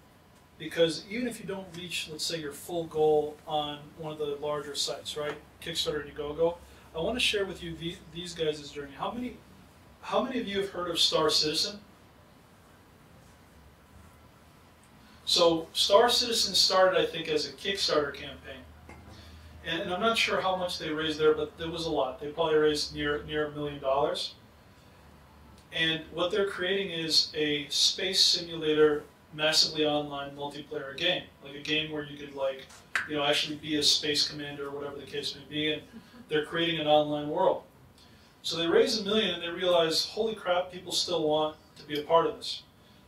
Because even if you don't reach, let's say, your full goal on one of the larger sites, right? Kickstarter and Indiegogo, I want to share with you these guys' journey. How many of you have heard of Star Citizen? So Star Citizen started, I think, as a Kickstarter campaign. And I'm not sure how much they raised there, but there was a lot. They probably raised near $1 million. And what they're creating is a space simulator, massively online multiplayer game. Like a game where you could, like, actually be a space commander or whatever the case may be. And they're creating an online world. So they raised $1 million and they realized, holy crap, people still want to be a part of this.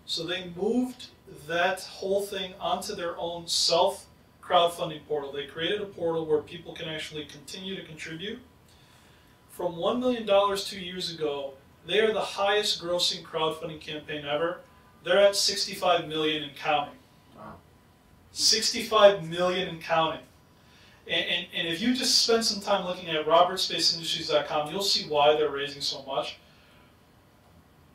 So they moved that whole thing onto their own self-crowdfunding portal. They created a portal where people can actually continue to contribute. From $1 million 2 years ago, they are the highest grossing crowdfunding campaign ever. They're at 65 million and counting. Wow. 65 million and counting. And if you just spend some time looking at robertspaceindustries.com, you'll see why they're raising so much.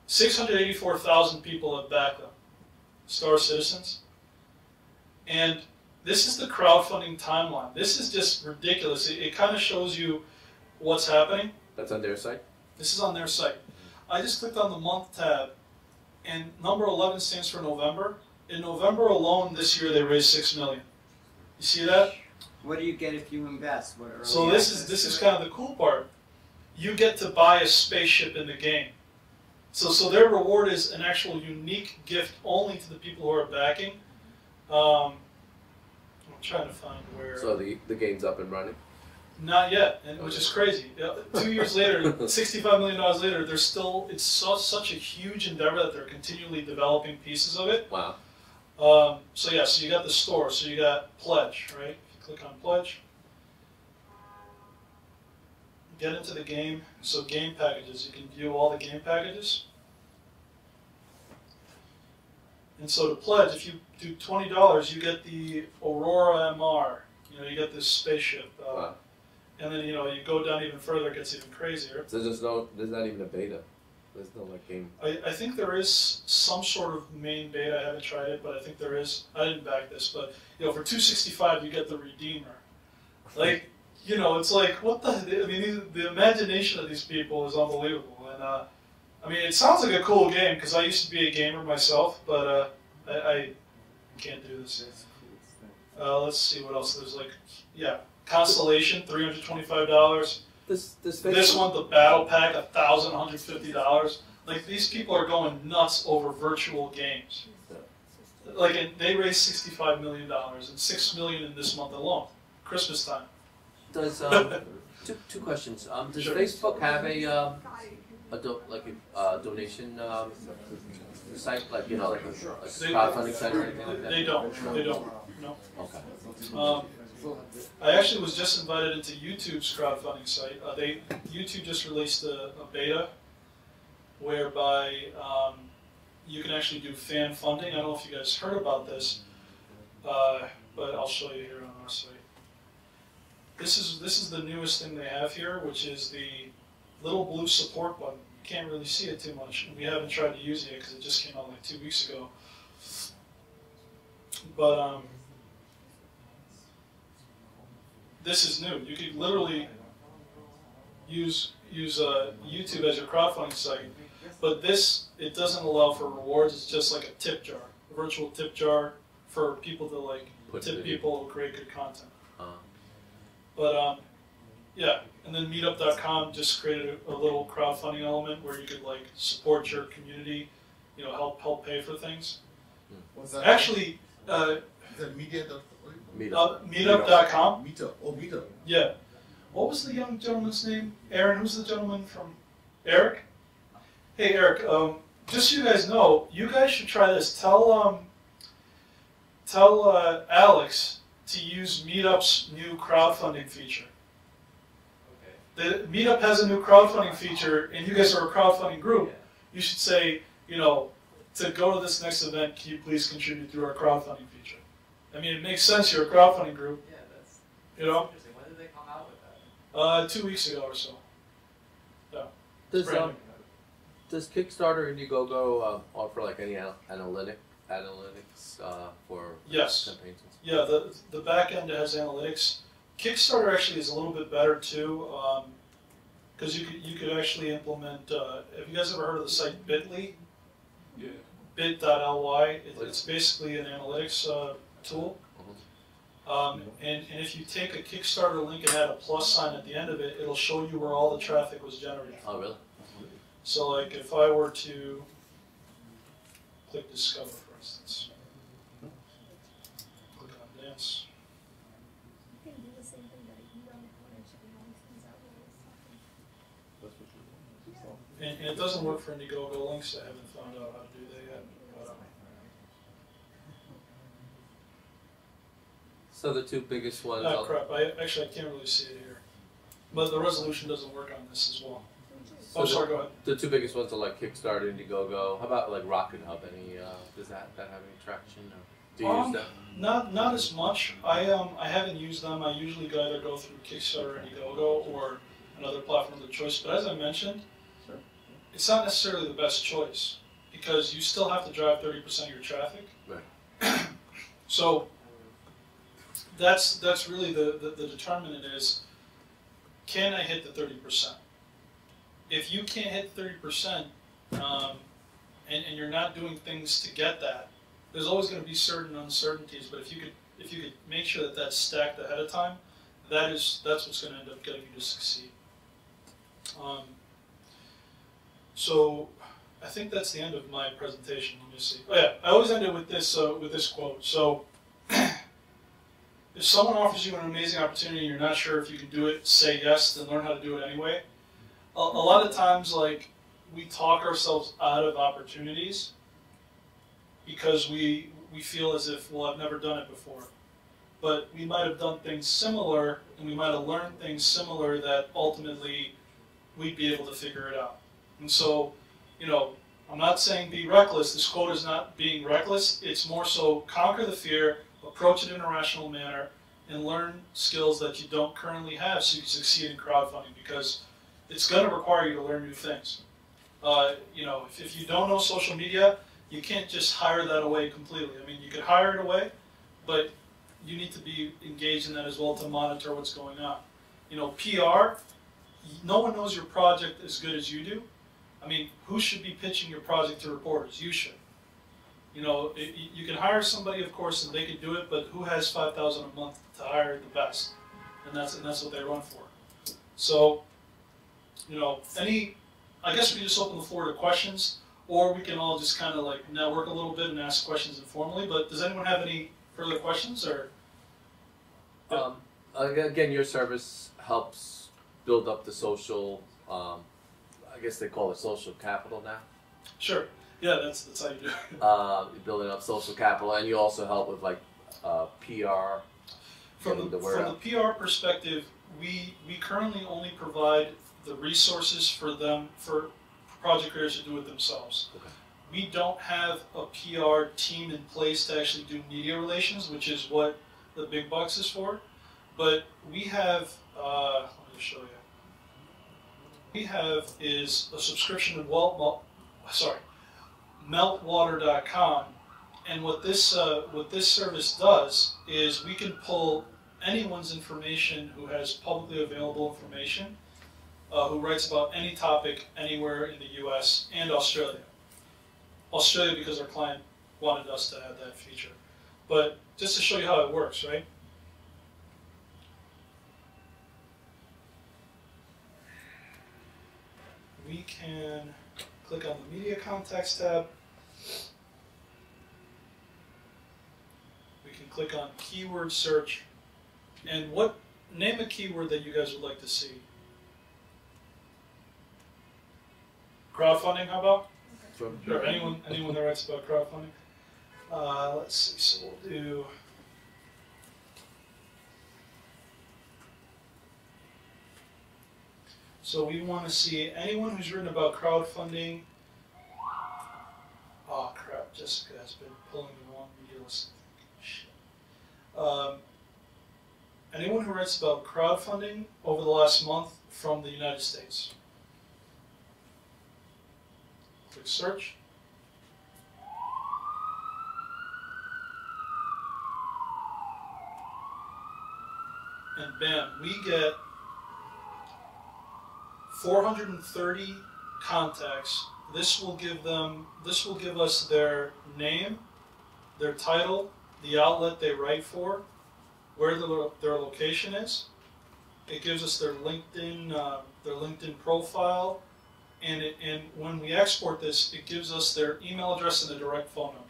684,000 people have backed them, Star Citizens. And this is the crowdfunding timeline. This is just ridiculous. It kind of shows you what's happening. That's on their site? This is on their site. I just clicked on the month tab, and number 11 stands for November. In November alone this year, they raised $6 million. You see that? What do you get if you invest? So this is kind of the cool part. You get to buy a spaceship in the game. So their reward is an actual unique gift only to the people who are backing. I'm trying to find where. So the game's up and running? Not yet, and which is crazy. 2 years later, $65 million later, they're still. It's such a huge endeavor that they're continually developing pieces of it. Wow. So yeah, so you got the store. So you got Pledge, right? Click on Pledge. Get into the game. So game packages, you can view all the game packages. And so to pledge, if you do $20, you get the Aurora MR. You get this spaceship. Wow. And then you go down even further, it gets even crazier. So there's not even a beta. There's no like game. I think there is some sort of main beta. I haven't tried it, but I think there is. I didn't back this, but you know, for $265 you get the Redeemer. Like, you know, it's like what the? I mean, the imagination of these people is unbelievable. And I mean, it sounds like a cool game because I used to be a gamer myself, but I can't do this. Let's see what else. There's like, yeah, Constellation, $325. This one, the Battle Pack, $1,150. Like, these people are going nuts over virtual games. Like, and they raised $65 million and $6 million in this month alone, Christmas time. Does two questions? Does Sure. Facebook have a donation site, like, you know, like a crowdfunding site or anything like that? They don't. They don't. No. Okay. I actually was just invited into YouTube's crowdfunding site. YouTube just released a beta whereby you can actually do fan funding. I don't know if you guys heard about this, but I'll show you here on our site. This is the newest thing they have here, which is the little blue support button. You can't really see it too much. We haven't tried to use it yet because it just came out like 2 weeks ago. But this is new. You could literally use YouTube as your crowdfunding site, but it doesn't allow for rewards. It's just like a tip jar, a virtual tip jar for people to like tip people who create good content. But yeah, and then Meetup.com just created a little crowdfunding element where you could like support your community, you know, help pay for things. What's that? Actually, Is that media.com? Meetup.com. Meetup. Oh, Meetup. Yeah. What was the young gentleman's name? Aaron. Who's the gentleman from? Eric. Hey, Eric. Just so you guys know, you guys should try this. Tell Alex to use Meetup's new crowdfunding feature. The Meetup has a new crowdfunding feature, and you guys are a crowdfunding group. You should say, you know, to go to this next event, can you please contribute through our crowdfunding feature? I mean, it makes sense. You're a crowdfunding group. Yeah, that's interesting. When did they come out with that? 2 weeks ago or so. Yeah. Does Kickstarter and Indiegogo offer like any analytics for Yes. campaigns? Yeah, the back end has analytics. Kickstarter actually is a little bit better too, because you could actually implement. Have you guys ever heard of the site Bitly? Yeah. Bit.ly. It's basically an analytics tool. And if you take a Kickstarter link and add a plus sign at the end of it, it'll show you where all the traffic was generated. Oh, really? So, like, if I were to click Discover, for instance, click on Dance. You can do the same thing that you on the corner checking all these things out really. And it doesn't work for Indiegogo links. I haven't found out how to do that yet. But, So the two biggest ones. oh crap! I can't really see it here. But the resolution doesn't work on this as well. So Oh, sorry. Go ahead. The two biggest ones are like Kickstarter, Indiegogo. How about like Rocket Hub? Any does that have any traction? Or do you use that? Not as much. I haven't used them. I usually either go through Kickstarter, Indiegogo, or another platform of the choice. But as I mentioned, it's not necessarily the best choice because you still have to drive 30% of your traffic. Right. So that's really the determinant is, can I hit the 30%? If you can't hit 30%, and you're not doing things to get that, there's always going to be certain uncertainties. But if you could make sure that that's stacked ahead of time, that's what's going to end up getting you to succeed. So I think that's the end of my presentation. Let me see. Oh yeah, I always end it with this quote. So if someone offers you an amazing opportunity and you're not sure if you can do it, say yes, then learn how to do it anyway. A lot of times, like, we talk ourselves out of opportunities because we feel as if, well, I've never done it before. But we might have done things similar, and we might have learned things similar that ultimately we'd be able to figure it out. And so, you know, I'm not saying be reckless. This quote is not being reckless. It's more so conquer the fear, approach it in a rational manner, and learn skills that you don't currently have so you can succeed in crowdfunding, because it's going to require you to learn new things. You know, if you don't know social media, you can't just hire that away completely. I mean, you could hire it away, but you need to be engaged in that as well to monitor what's going on. You know, PR, no one knows your project as good as you do. I mean, who should be pitching your project to reporters? You should. You know, you can hire somebody, of course, and they can do it, but who has $5,000 a month to hire the best? And that's what they run for. So, you know, I guess we just open the floor to questions, or we can all just kind of like network a little bit and ask questions informally. But does anyone have any further questions? Or again, your service helps build up the social. I guess they call it social capital now. Sure. Yeah, that's how you do it. Building up social capital, and you also help with like PR. From the PR perspective, we currently only provide the resources for project creators to do it themselves. Okay. We don't have a PR team in place to actually do media relations, which is what the big bucks is for. But we have, let me show you. We have is a subscription to meltwater.com, and what this service does is we can pull anyone's information who has publicly available information, who writes about any topic anywhere in the U.S. and Australia. Australia because our client wanted us to add that feature. But just to show you how it works, right? We can click on the Media Contacts tab. We can click on Keyword Search. And name a keyword that you guys would like to see. Crowdfunding, how about? Sure. Anyone that writes about crowdfunding? Let's see, so we'll do... So we want to see anyone who's written about crowdfunding. Oh crap, Jessica has been pulling the wrong media list. Shit. Anyone who writes about crowdfunding over the last month from the United States. Click search. And bam, we get 430 contacts. This will give us their name, their title, the outlet they write for, where their location is. It gives us their LinkedIn profile, and when we export this, it gives us their email address and a direct phone number.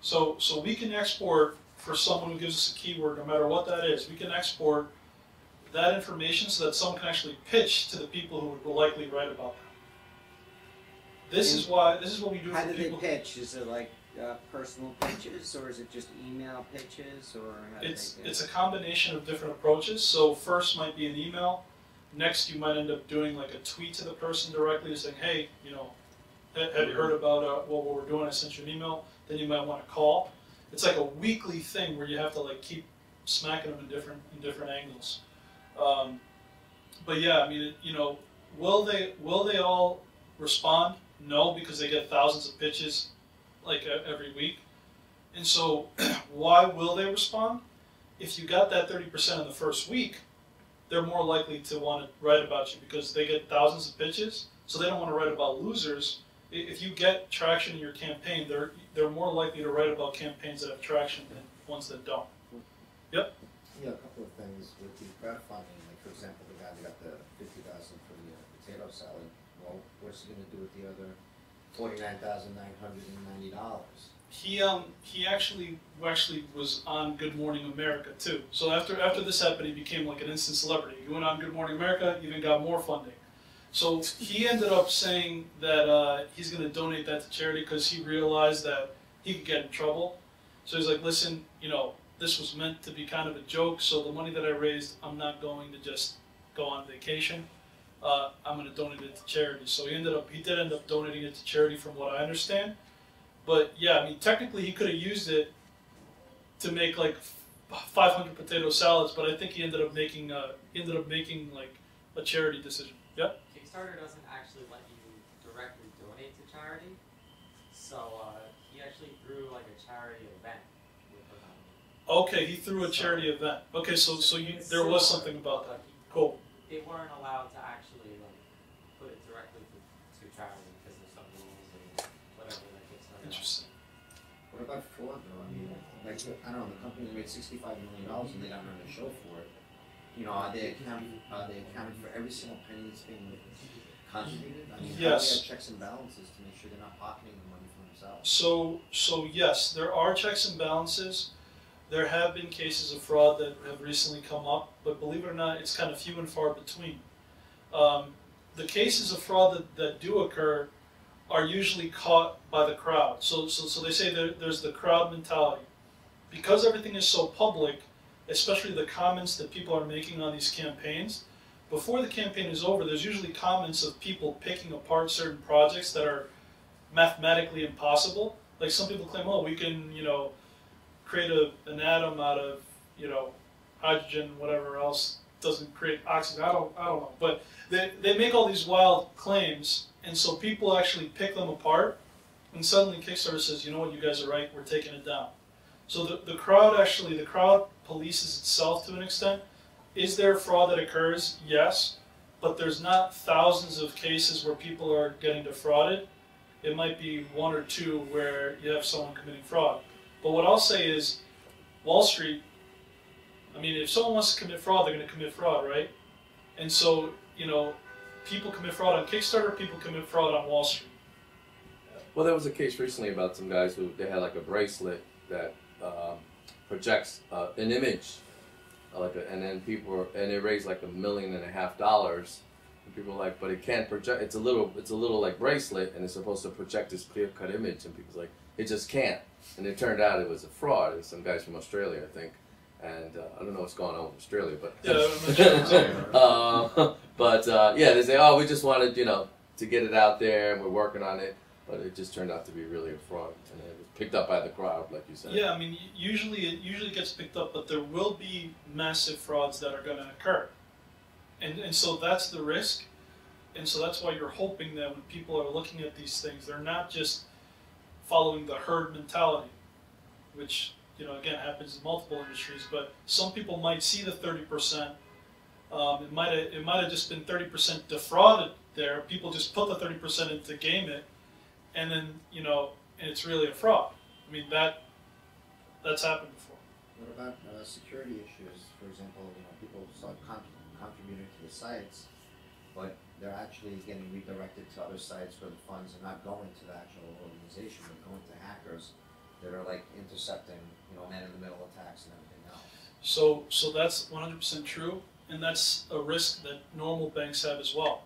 So we can export for someone who gives us a keyword, no matter what that is. We can export that information so that someone can actually pitch to the people who would likely write about them. This is what we do. How do they pitch? Is it like personal pitches, or is it just email pitches, or how do it's a combination of different approaches. So first might be an email. Next, you might end up doing like a tweet to the person directly, saying, "Hey, you know, have you heard about what we're doing? I sent you an email." Then you might want to call. It's like a weekly thing where you have to like keep smacking them in different angles. But yeah, I mean, will they all respond? No, because they get thousands of pitches like every week. And so why will they respond? If you got that 30% in the first week, they're more likely to want to write about you because they get thousands of pitches, so they don't want to write about losers. If you get traction in your campaign, they're more likely to write about campaigns that have traction than ones that don't. Yep. Yeah, a couple of things with the crowdfunding. Like for example, the guy that got the $50,000 for the potato salad. Well, what's he going to do with the other $49,990? He actually was on Good Morning America too. So after this happened, he became like an instant celebrity. He went on Good Morning America, even got more funding. So he ended up saying that he's going to donate that to charity because he realized that he could get in trouble. So he's like, listen, this was meant to be kind of a joke, so the money that I raised, I'm not going to just go on vacation. I'm going to donate it to charity. So he did end up donating it to charity from what I understand. But yeah, I mean, technically he could have used it to make like 500 potato salads, but I think he ended up making like a charity decision. Yeah? Can you Kickstarter doesn't actually let you directly donate to charity, so he actually threw like a charity event with the money. Okay, he threw a charity event. Okay, so there was something about that. Cool. They weren't allowed to actually like put it directly to charity because there's some rules and whatever that Kickstarter. Interesting. What about fraud though? I mean, like, I don't know, the company made $65 million and they got on a show for it. You know, are they accounting for every single penny that's being contributed? I mean, yes. How do they have checks and balances to make sure they're not pocketing the money for themselves? So yes, there are checks and balances. There have been cases of fraud that have recently come up, but believe it or not, it's kind of few and far between. The cases of fraud that do occur are usually caught by the crowd. So they say there's the crowd mentality. Because everything is so public, especially the comments that people are making on these campaigns, before the campaign is over, there's usually comments of people picking apart certain projects that are mathematically impossible. Like some people claim, oh, we can, create an atom out of, hydrogen, whatever else doesn't create oxygen. I don't know. But they make all these wild claims, and so people actually pick them apart, and suddenly Kickstarter says, you know what, you guys are right, we're taking it down. So the crowd polices itself to an extent. Is there fraud that occurs? Yes, but there's not thousands of cases where people are getting defrauded. It might be one or two where you have someone committing fraud. But what I'll say is, Wall Street, I mean, if someone wants to commit fraud, they're going to commit fraud, right? And so, people commit fraud on Kickstarter, people commit fraud on Wall Street. Well, there was a case recently about some guys who they had like a bracelet that projects an image, and then and it raised like $1.5 million. And people were like, but it can't project. It's a little like bracelet, and it's supposed to project this clear-cut image. And people's like, it just can't. And it turned out it was a fraud. It was some guys from Australia, I think. And I don't know what's going on with Australia, but they say, oh, we just wanted to get it out there, and we're working on it. But it just turned out to be really a fraud, and it was picked up by the crowd, like you said. Yeah, I mean, usually it gets picked up, but there will be massive frauds that are going to occur, and so that's the risk, and so that's why you're hoping that when people are looking at these things, they're not just following the herd mentality, which again happens in multiple industries. But some people might see the 30%. It might have just been 30% defrauded there. People just put the 30% in to game it. And then, and it's really a fraud. I mean, that's happened before. What about security issues? For example, people start contributing to the sites, but they're actually getting redirected to other sites where the funds are not going to the actual organization, but going to hackers that are like intercepting, man-in-the-middle attacks and everything else. So that's 100% true, and that's a risk that normal banks have as well.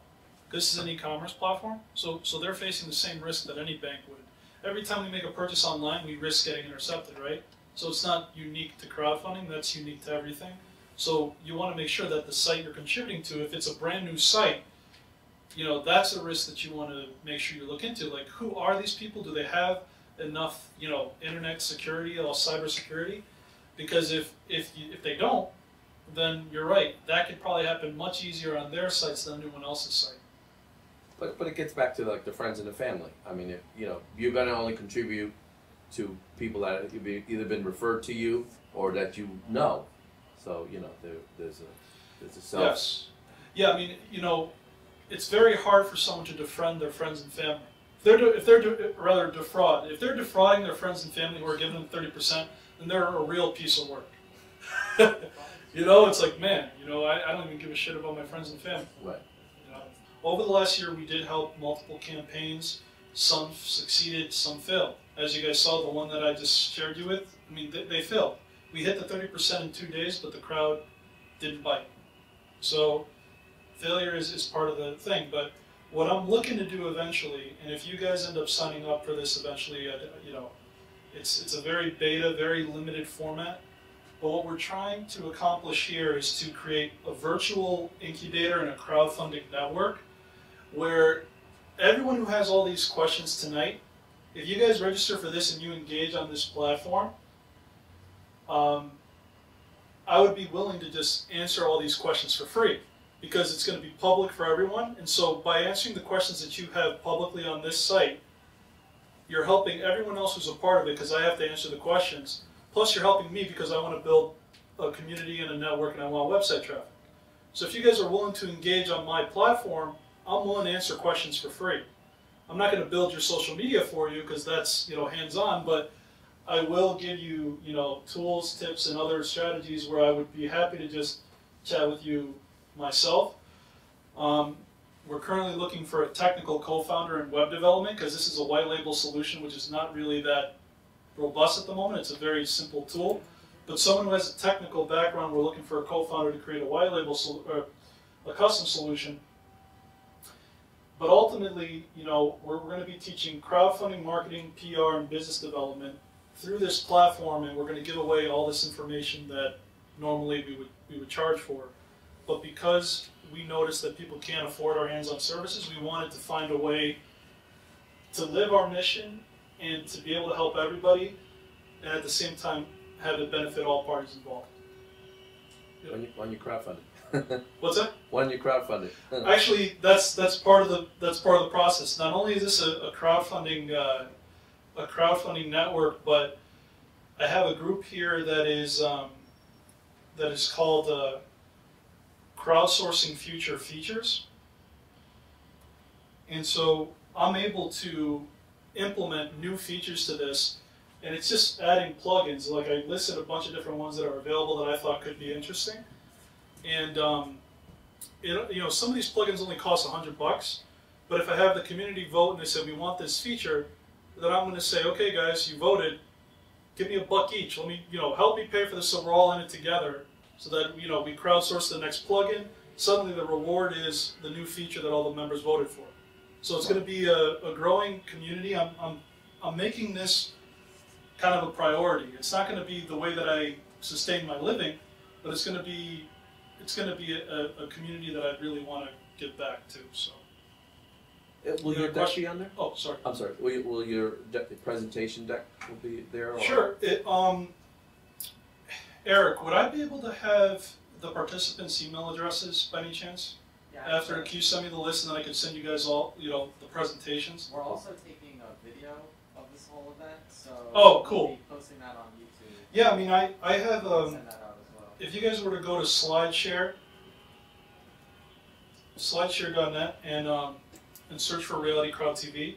This is an e-commerce platform, so they're facing the same risk that any bank would. Every time we make a purchase online, we risk getting intercepted, right? So it's not unique to crowdfunding, that's unique to everything. So you want to make sure that the site you're contributing to, if it's a brand new site, that's a risk that you want to make sure you look into. Like, who are these people? Do they have enough, internet security or cyber security? Because if they don't, then you're right. That could probably happen much easier on their sites than anyone else's site. But it gets back to like the friends and the family. I mean, if you're gonna only contribute to people that have either been referred to you or that you know. So there's a self. Yes. Yeah. I mean, it's very hard for someone to defriend their friends and family. If they're defraud. If they're defrauding their friends and family who are giving them 30%, then they're a real piece of work. It's like, man, I don't even give a shit about my friends and family. Right. Over the last year, we did help multiple campaigns. Some succeeded, some failed. As you guys saw, the one that I just shared you with, I mean, they failed. We hit the 30% in 2 days, but the crowd didn't bite. So failure is part of the thing. But what I'm looking to do eventually, and if you guys end up signing up for this eventually, it's a very beta, very limited format. But what we're trying to accomplish here is to create a virtual incubator and a crowdfunding network where everyone who has all these questions tonight, if you guys register for this and you engage on this platform, I would be willing to just answer all these questions for free. because it's going to be public for everyone. And so by answering the questions that you have publicly on this site, you're helping everyone else who's a part of it because I have to answer the questions. Plus you're helping me because I want to build a community and a network and I want website traffic. So if you guys are willing to engage on my platform, I'm willing to answer questions for free. I'm not going to build your social media for you because that's, hands-on, but I will give you, tools, tips, and other strategies where I would be happy to just chat with you myself. We're currently looking for a technical co-founder in web development because this is a white label solution which is not really that robust at the moment. It's a very simple tool. But someone who has a technical background, we're looking for a co-founder to create a white label or a custom solution. But ultimately, we're going to be teaching crowdfunding, marketing, PR, and business development through this platform, and we're going to give away all this information that normally we would charge for. But because we noticed that people can't afford our hands-on services, we wanted to find a way to live our mission and to be able to help everybody, and at the same time have it benefit all parties involved. When you crowdfunded. What's that? When you crowdfunded. Actually, that's part of the process. Not only is this a crowdfunding network, but I have a group here that is called Crowdsourcing Future Features, and so I'm able to implement new features to this, and it's just adding plugins. Like I listed a bunch of different ones that are available that I thought could be interesting, and some of these plugins only cost $100, but if I have the community vote and they say we want this feature, then I'm going to say, okay guys, you voted, give me $1 each. Let me, help me pay for this so we're all in it together, so that we crowdsource the next plugin. Suddenly the reward is the new feature that all the members voted for. So it's going to be a growing community. I'm making this kind of a priority. It's not going to be the way that I sustain my living, but it's going to be a community that I really want to give back to. So. Will your deck be on there? Oh, sorry. I'm sorry. Will your presentation deck will be there? Or? Sure. Eric, would I be able to have the participants' email addresses by any chance? Yeah. After, can you send me the list and then I can send you guys all, the presentations? We're also taking a video of this whole event, so oh, cool. We'll be posting that on YouTube. Yeah, I mean, I have, send that out as well. If you guys were to go to slideshare.net and search for Reality Crowd TV,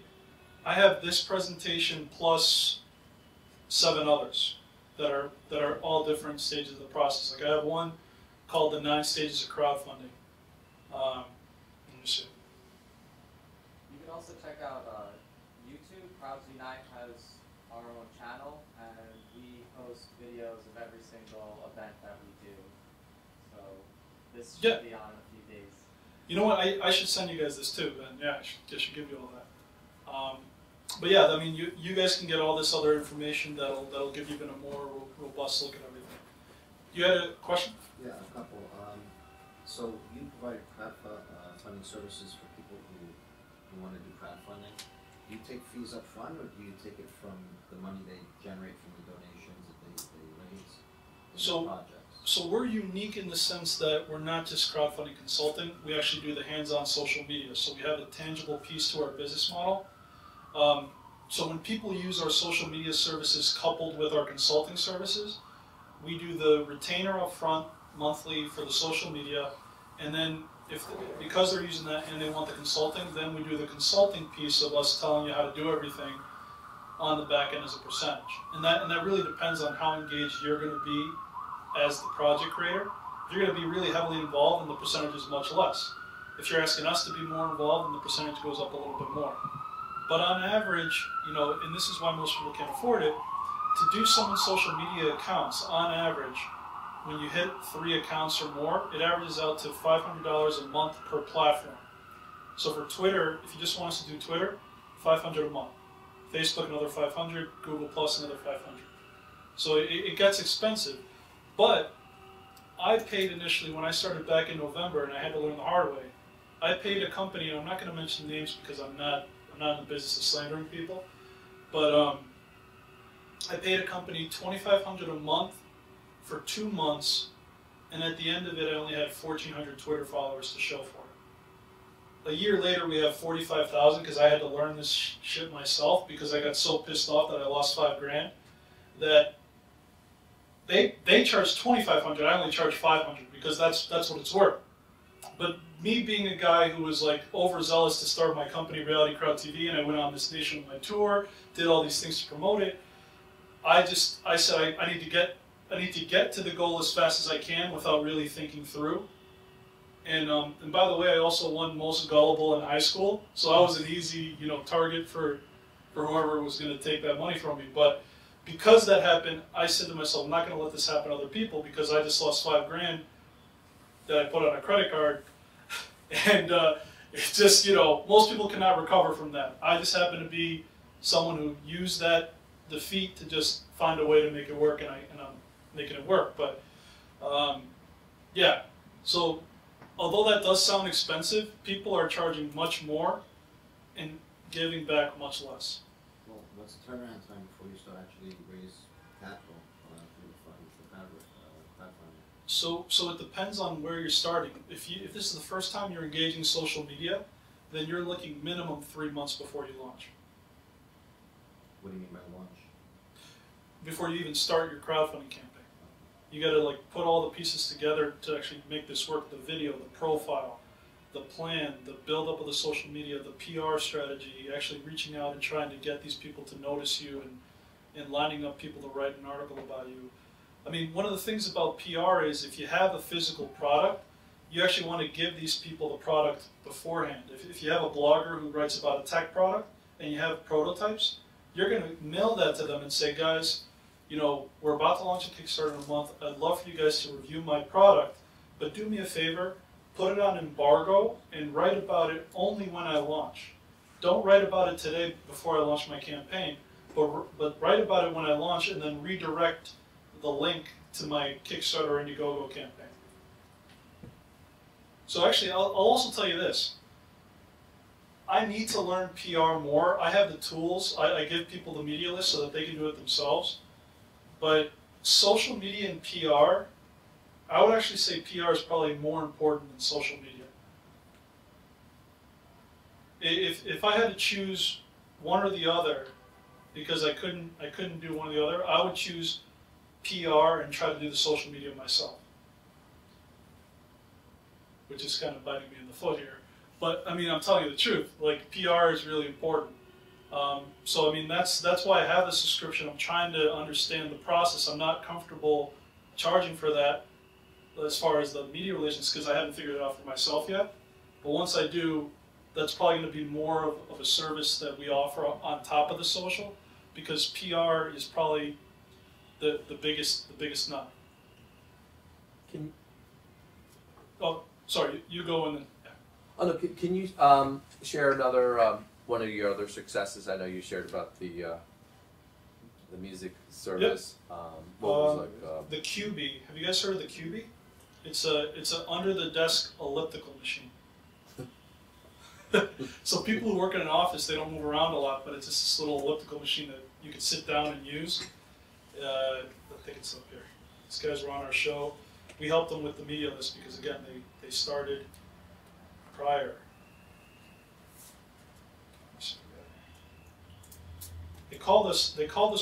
I have this presentation plus 7 others that are all different stages of the process. Like I have one called the 9 stages of crowdfunding. Let me see. You can also check out YouTube. Crowds Unite has our own channel, and we post videos of every single event that we do. So this should be on in a few days. You know what? I should send you guys this too. And yeah, I should give you all that. But yeah, I mean, you guys can get all this other information that'll give you even a more robust look at everything. You had a question? Yeah, a couple. So you provide crowdfunding services for people who want to do crowdfunding. Do you take fees up front, or do you take it from the money they generate from the donations that they raise in the projects? So we're unique in the sense that we're not just crowdfunding consulting. We actually do the hands-on social media. So we have a tangible piece to our business model. So when people use our social media services coupled with our consulting services, we do the retainer up front monthly for the social media, and then because they're using that and they want the consulting, then we do the consulting piece of us telling you how to do everything on the back end as a percentage. And that really depends on how engaged you're going to be as the project creator. If you're going to be really heavily involved, then the percentage is much less. If you're asking us to be more involved, then the percentage goes up a little bit more. But on average, and this is why most people can't afford it, to do someone's social media accounts, on average, when you hit 3 accounts or more, it averages out to $500 a month per platform. So for Twitter, if you just want us to do Twitter, $500 a month. Facebook, another $500. Google Plus, another $500. So it gets expensive. But I paid initially, when I started back in November, and I had to learn the hard way, I paid a company, and I'm not going to mention names because I'm not in the business of slandering people, but I paid a company $2,500 a month for 2 months and at the end of it, I only had 1,400 Twitter followers to show for it. A year later, we have 45,000 because I had to learn this shit myself because I got so pissed off that I lost $5,000 that they charged 2,500. I only charged 500 because that's what it's worth. But me being a guy who was like overzealous to start my company, Reality Crowd TV, and I went on this nationwide tour, did all these things to promote it. I said I need to get to the goal as fast as I can without really thinking through. And by the way, I also won most gullible in high school, so I was an easy target for whoever was going to take that money from me. But because that happened, I said to myself, I'm not going to let this happen to other people because I just lost $5,000 that I put on a credit card, and it's just most people cannot recover from that. I just happen to be someone who used that defeat to just find a way to make it work, and I'm making it work. But yeah, so although that does sound expensive, people are charging much more and giving back much less. Well, what's the turnaround time before you start actually raise capital for crowdfunding? So it depends on where you're starting. If this is the first time you're engaging social media, then you're looking minimum 3 months before you launch. What do you mean by launch? Before you even start your crowdfunding campaign. You got to put all the pieces together to actually make this work. The video, the profile, the plan, the build-up of the social media, the PR strategy, actually reaching out and trying to get these people to notice you and lining up people to write an article about you. I mean, one of the things about PR is if you have a physical product, you actually want to give these people the product beforehand. If you have a blogger who writes about a tech product and you have prototypes, you're going to mail that to them and say, guys, we're about to launch a Kickstarter in a month. I'd love for you guys to review my product, but do me a favor, put it on embargo and write about it only when I launch. Don't write about it today before I launch my campaign, but write about it when I launch and then redirect the link to my Kickstarter or Indiegogo campaign. So actually, I'll also tell you this. I need to learn PR more. I have the tools. I give people the media list so that they can do it themselves. But social media and PR, I would actually say PR is probably more important than social media. If I had to choose one or the other, because I couldn't do one or the other, I would choose PR and try to do the social media myself, which is kind of biting me in the foot here. But I mean, I'm telling you the truth. Like, PR is really important. So I mean, that's why I have the subscription. I'm trying to understand the process. I'm not comfortable charging for that as far as the media relations because I haven't figured it out for myself yet. But once I do, that's probably going to be more of a service that we offer on top of the social, because PR is probably the biggest nut. Oh, sorry, you go and then. Yeah. Oh no, can you share another one of your other successes? I know you shared about the music service. Yep. What was the QB. Have you guys heard of the QB? It's a under the desk elliptical machine. So people who work in an office, they don't move around a lot, but it's just this little elliptical machine that you can sit down and use. I think it's up here. These guys were on our show. We helped them with the media list because, again, they started prior. They called us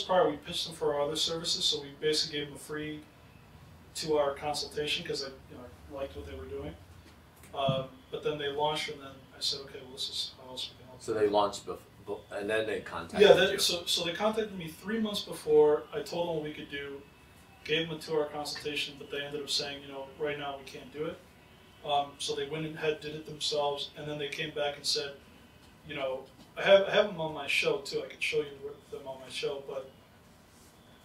prior. We pitched them for our other services, so we basically gave them a free 2-hour consultation because I liked what they were doing. But then they launched, and then I said, okay, well, this is how else we can help. So they launched before, and then they contacted you. So they contacted me 3 months before. I told them what we could do, gave them a 2-hour consultation, but they ended up saying, right now we can't do it. So they went ahead, did it themselves, and then they came back and said, I have them on my show too. I could show you them on my show, but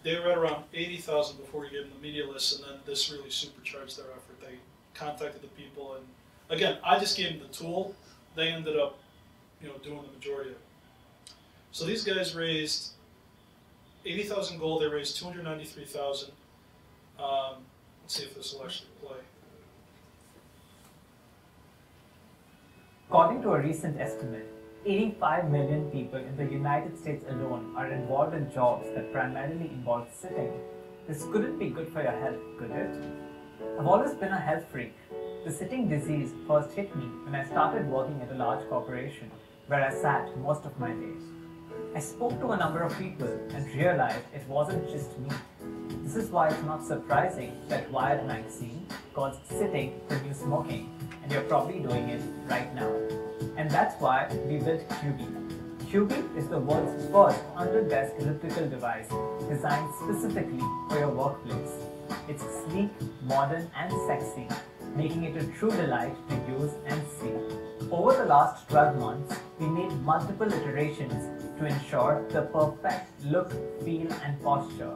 they were at around 80,000 before we gave them the media list, and then this really supercharged their effort. They contacted the people, and again, I just gave them the tool. They ended up, doing the majority of it. So these guys raised 80,000 gold. They raised 293,000. Let's see if this will actually play. According to a recent estimate, 85 million people in the United States alone are involved in jobs that primarily involve sitting. This couldn't be good for your health, could it? I've always been a health freak. The sitting disease first hit me when I started working at a large corporation where I sat most of my days. I spoke to a number of people and realized it wasn't just me. This is why it's not surprising that Wired magazine calls sitting the new smoking, and you're probably doing it right now. And that's why we built QB. QB is the world's first under-desk elliptical device designed specifically for your workplace. It's sleek, modern, and sexy, making it a true delight to use and see. Over the last 12 months, we made multiple iterations to ensure the perfect look, feel, and posture.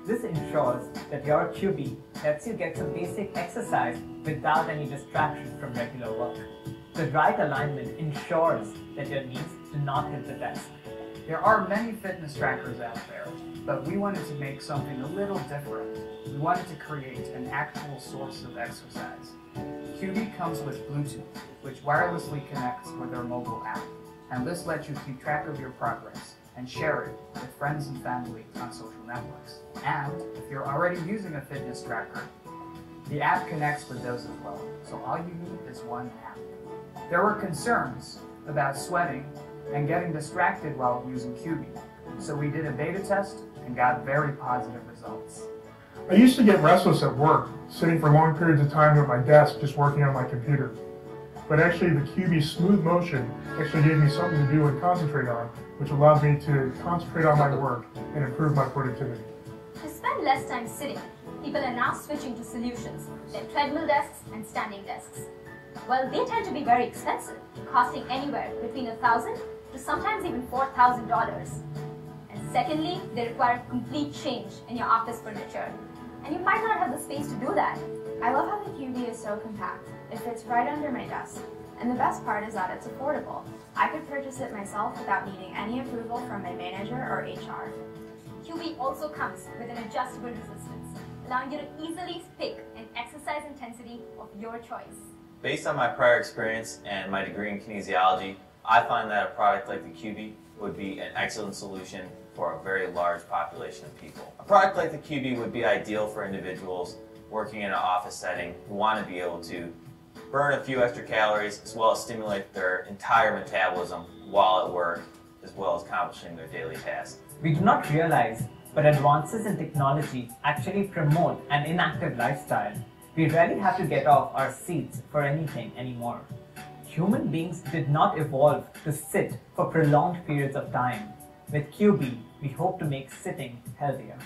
This ensures that your QB lets you get some basic exercise without any distraction from regular work. The right alignment ensures that your knees do not hit the desk. There are many fitness trackers out there, but we wanted to make something a little different. We wanted to create an actual source of exercise. QB comes with Bluetooth, which wirelessly connects with our mobile app, and this lets you keep track of your progress and share it with friends and family on social networks. And if you're already using a fitness tracker, the app connects with those as well, so all you need is one app. There were concerns about sweating and getting distracted while using QB, so we did a beta test and got very positive results. I used to get restless at work, sitting for long periods of time at my desk just working on my computer. But actually the QB Smooth Motion actually gave me something to do and concentrate on, which allowed me to concentrate on my work and improve my productivity. To spend less time sitting, people are now switching to solutions like treadmill desks and standing desks. Well, they tend to be very expensive, costing anywhere between $1,000 to sometimes even $4,000. And secondly, they require complete change in your office furniture, and you might not have the space to do that. I love how the QB is so compact. It fits right under my desk. And the best part is that it's affordable. I could purchase it myself without needing any approval from my manager or HR. QB also comes with an adjustable resistance, allowing you to easily pick an exercise intensity of your choice. Based on my prior experience and my degree in kinesiology, I find that a product like the QB would be an excellent solution for a very large population of people. A product like the QB would be ideal for individuals working in an office setting who want to be able to burn a few extra calories as well as stimulate their entire metabolism while at work, as well as accomplishing their daily tasks. We do not realize, but advances in technology actually promote an inactive lifestyle. We rarely have to get off our seats for anything anymore. Human beings did not evolve to sit for prolonged periods of time. With QB, we hope to make sitting healthier.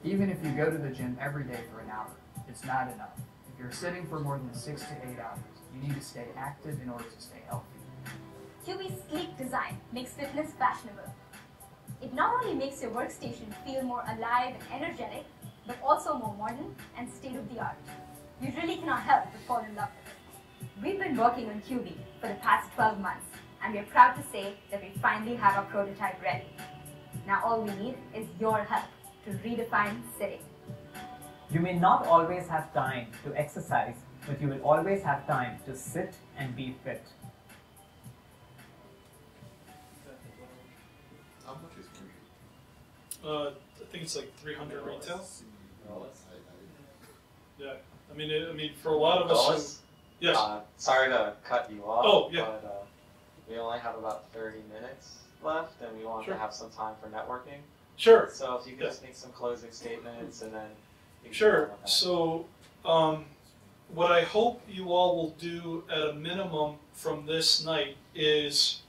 Even if you go to the gym every day for an hour, it's not enough. If you're sitting for more than 6 to 8 hours, you need to stay active in order to stay healthy. QB's sleek design makes fitness fashionable. It not only makes your workstation feel more alive and energetic, but also more modern and state-of-the-art. You really cannot help but fall in love with it. We've been working on QB for the past 12 months, and we're proud to say that we finally have our prototype ready. Now all we need is your help to redefine sitting. You may not always have time to exercise, but you will always have time to sit and be fit. How much is I think it's like 300 retail. Yeah, I mean, for a lot of us. Yes. Sorry to cut you off. Oh, yeah. But we only have about 30 minutes left, and we want to have some time for networking. Sure. So if you could just make some closing statements, and then. Sure. So, what I hope you all will do at a minimum from this night is,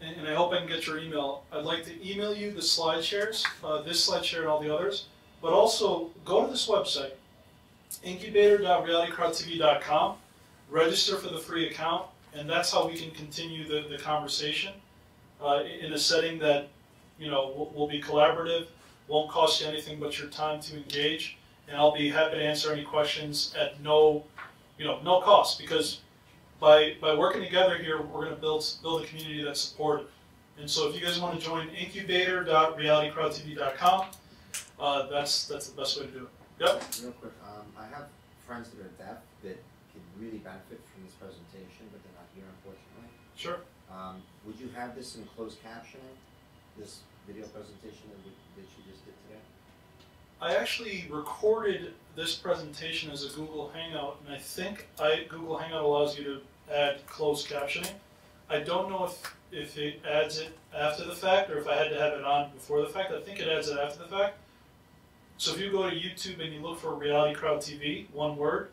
and I hope I can get your email, I'd like to email you the slide shares, this slide share and all the others, but also go to this website, incubator.realitycrowdtv.com, register for the free account, and that's how we can continue the conversation in a setting that, will be collaborative, won't cost you anything but your time to engage, and I'll be happy to answer any questions at no cost, because by working together here, we're going to build a community that's supportive. And so if you guys want to join incubator.realitycrowdtv.com, that's the best way to do it. Yep. Real quick, I have friends that are deaf that could really benefit from this presentation, but they're not here, unfortunately. Sure. Would you have this in closed captioning, this video presentation that you just did today? I actually recorded this presentation as a Google Hangout, and I think Google Hangout allows you to add closed captioning. I don't know if it adds it after the fact or if I had to have it on before the fact. I think it adds it after the fact. So if you go to YouTube and you look for Reality Crowd TV, one word,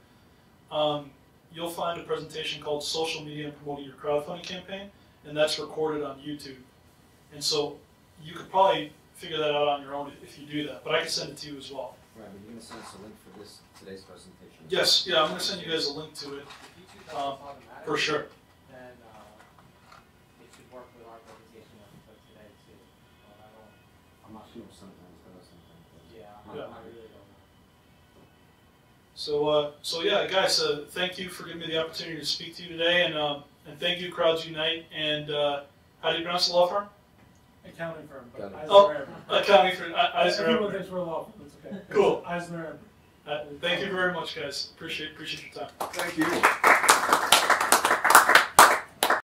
you'll find a presentation called Social Media and Promoting Your Crowdfunding Campaign, and that's recorded on YouTube. And so you could probably figure that out on your own if you do that, but I can send it to you as well. Right, but you're going to send us a link for today's presentation. Yes, yeah, I'm going to send you guys a link to it, for sure. Then it should work with our presentation that we took today too. I'm not sure sometimes, but sometimes. Yeah, I really don't know. So yeah, guys, thank you for giving me the opportunity to speak to you today, and thank you, Crowds Unite, and how do you pronounce the law firm? Accounting firm. But Accounting firm. Eisner. Everyone thinks we're a law firm. It's okay. Cool. Eisner. Thank you very much, guys. Appreciate your time. Thank you.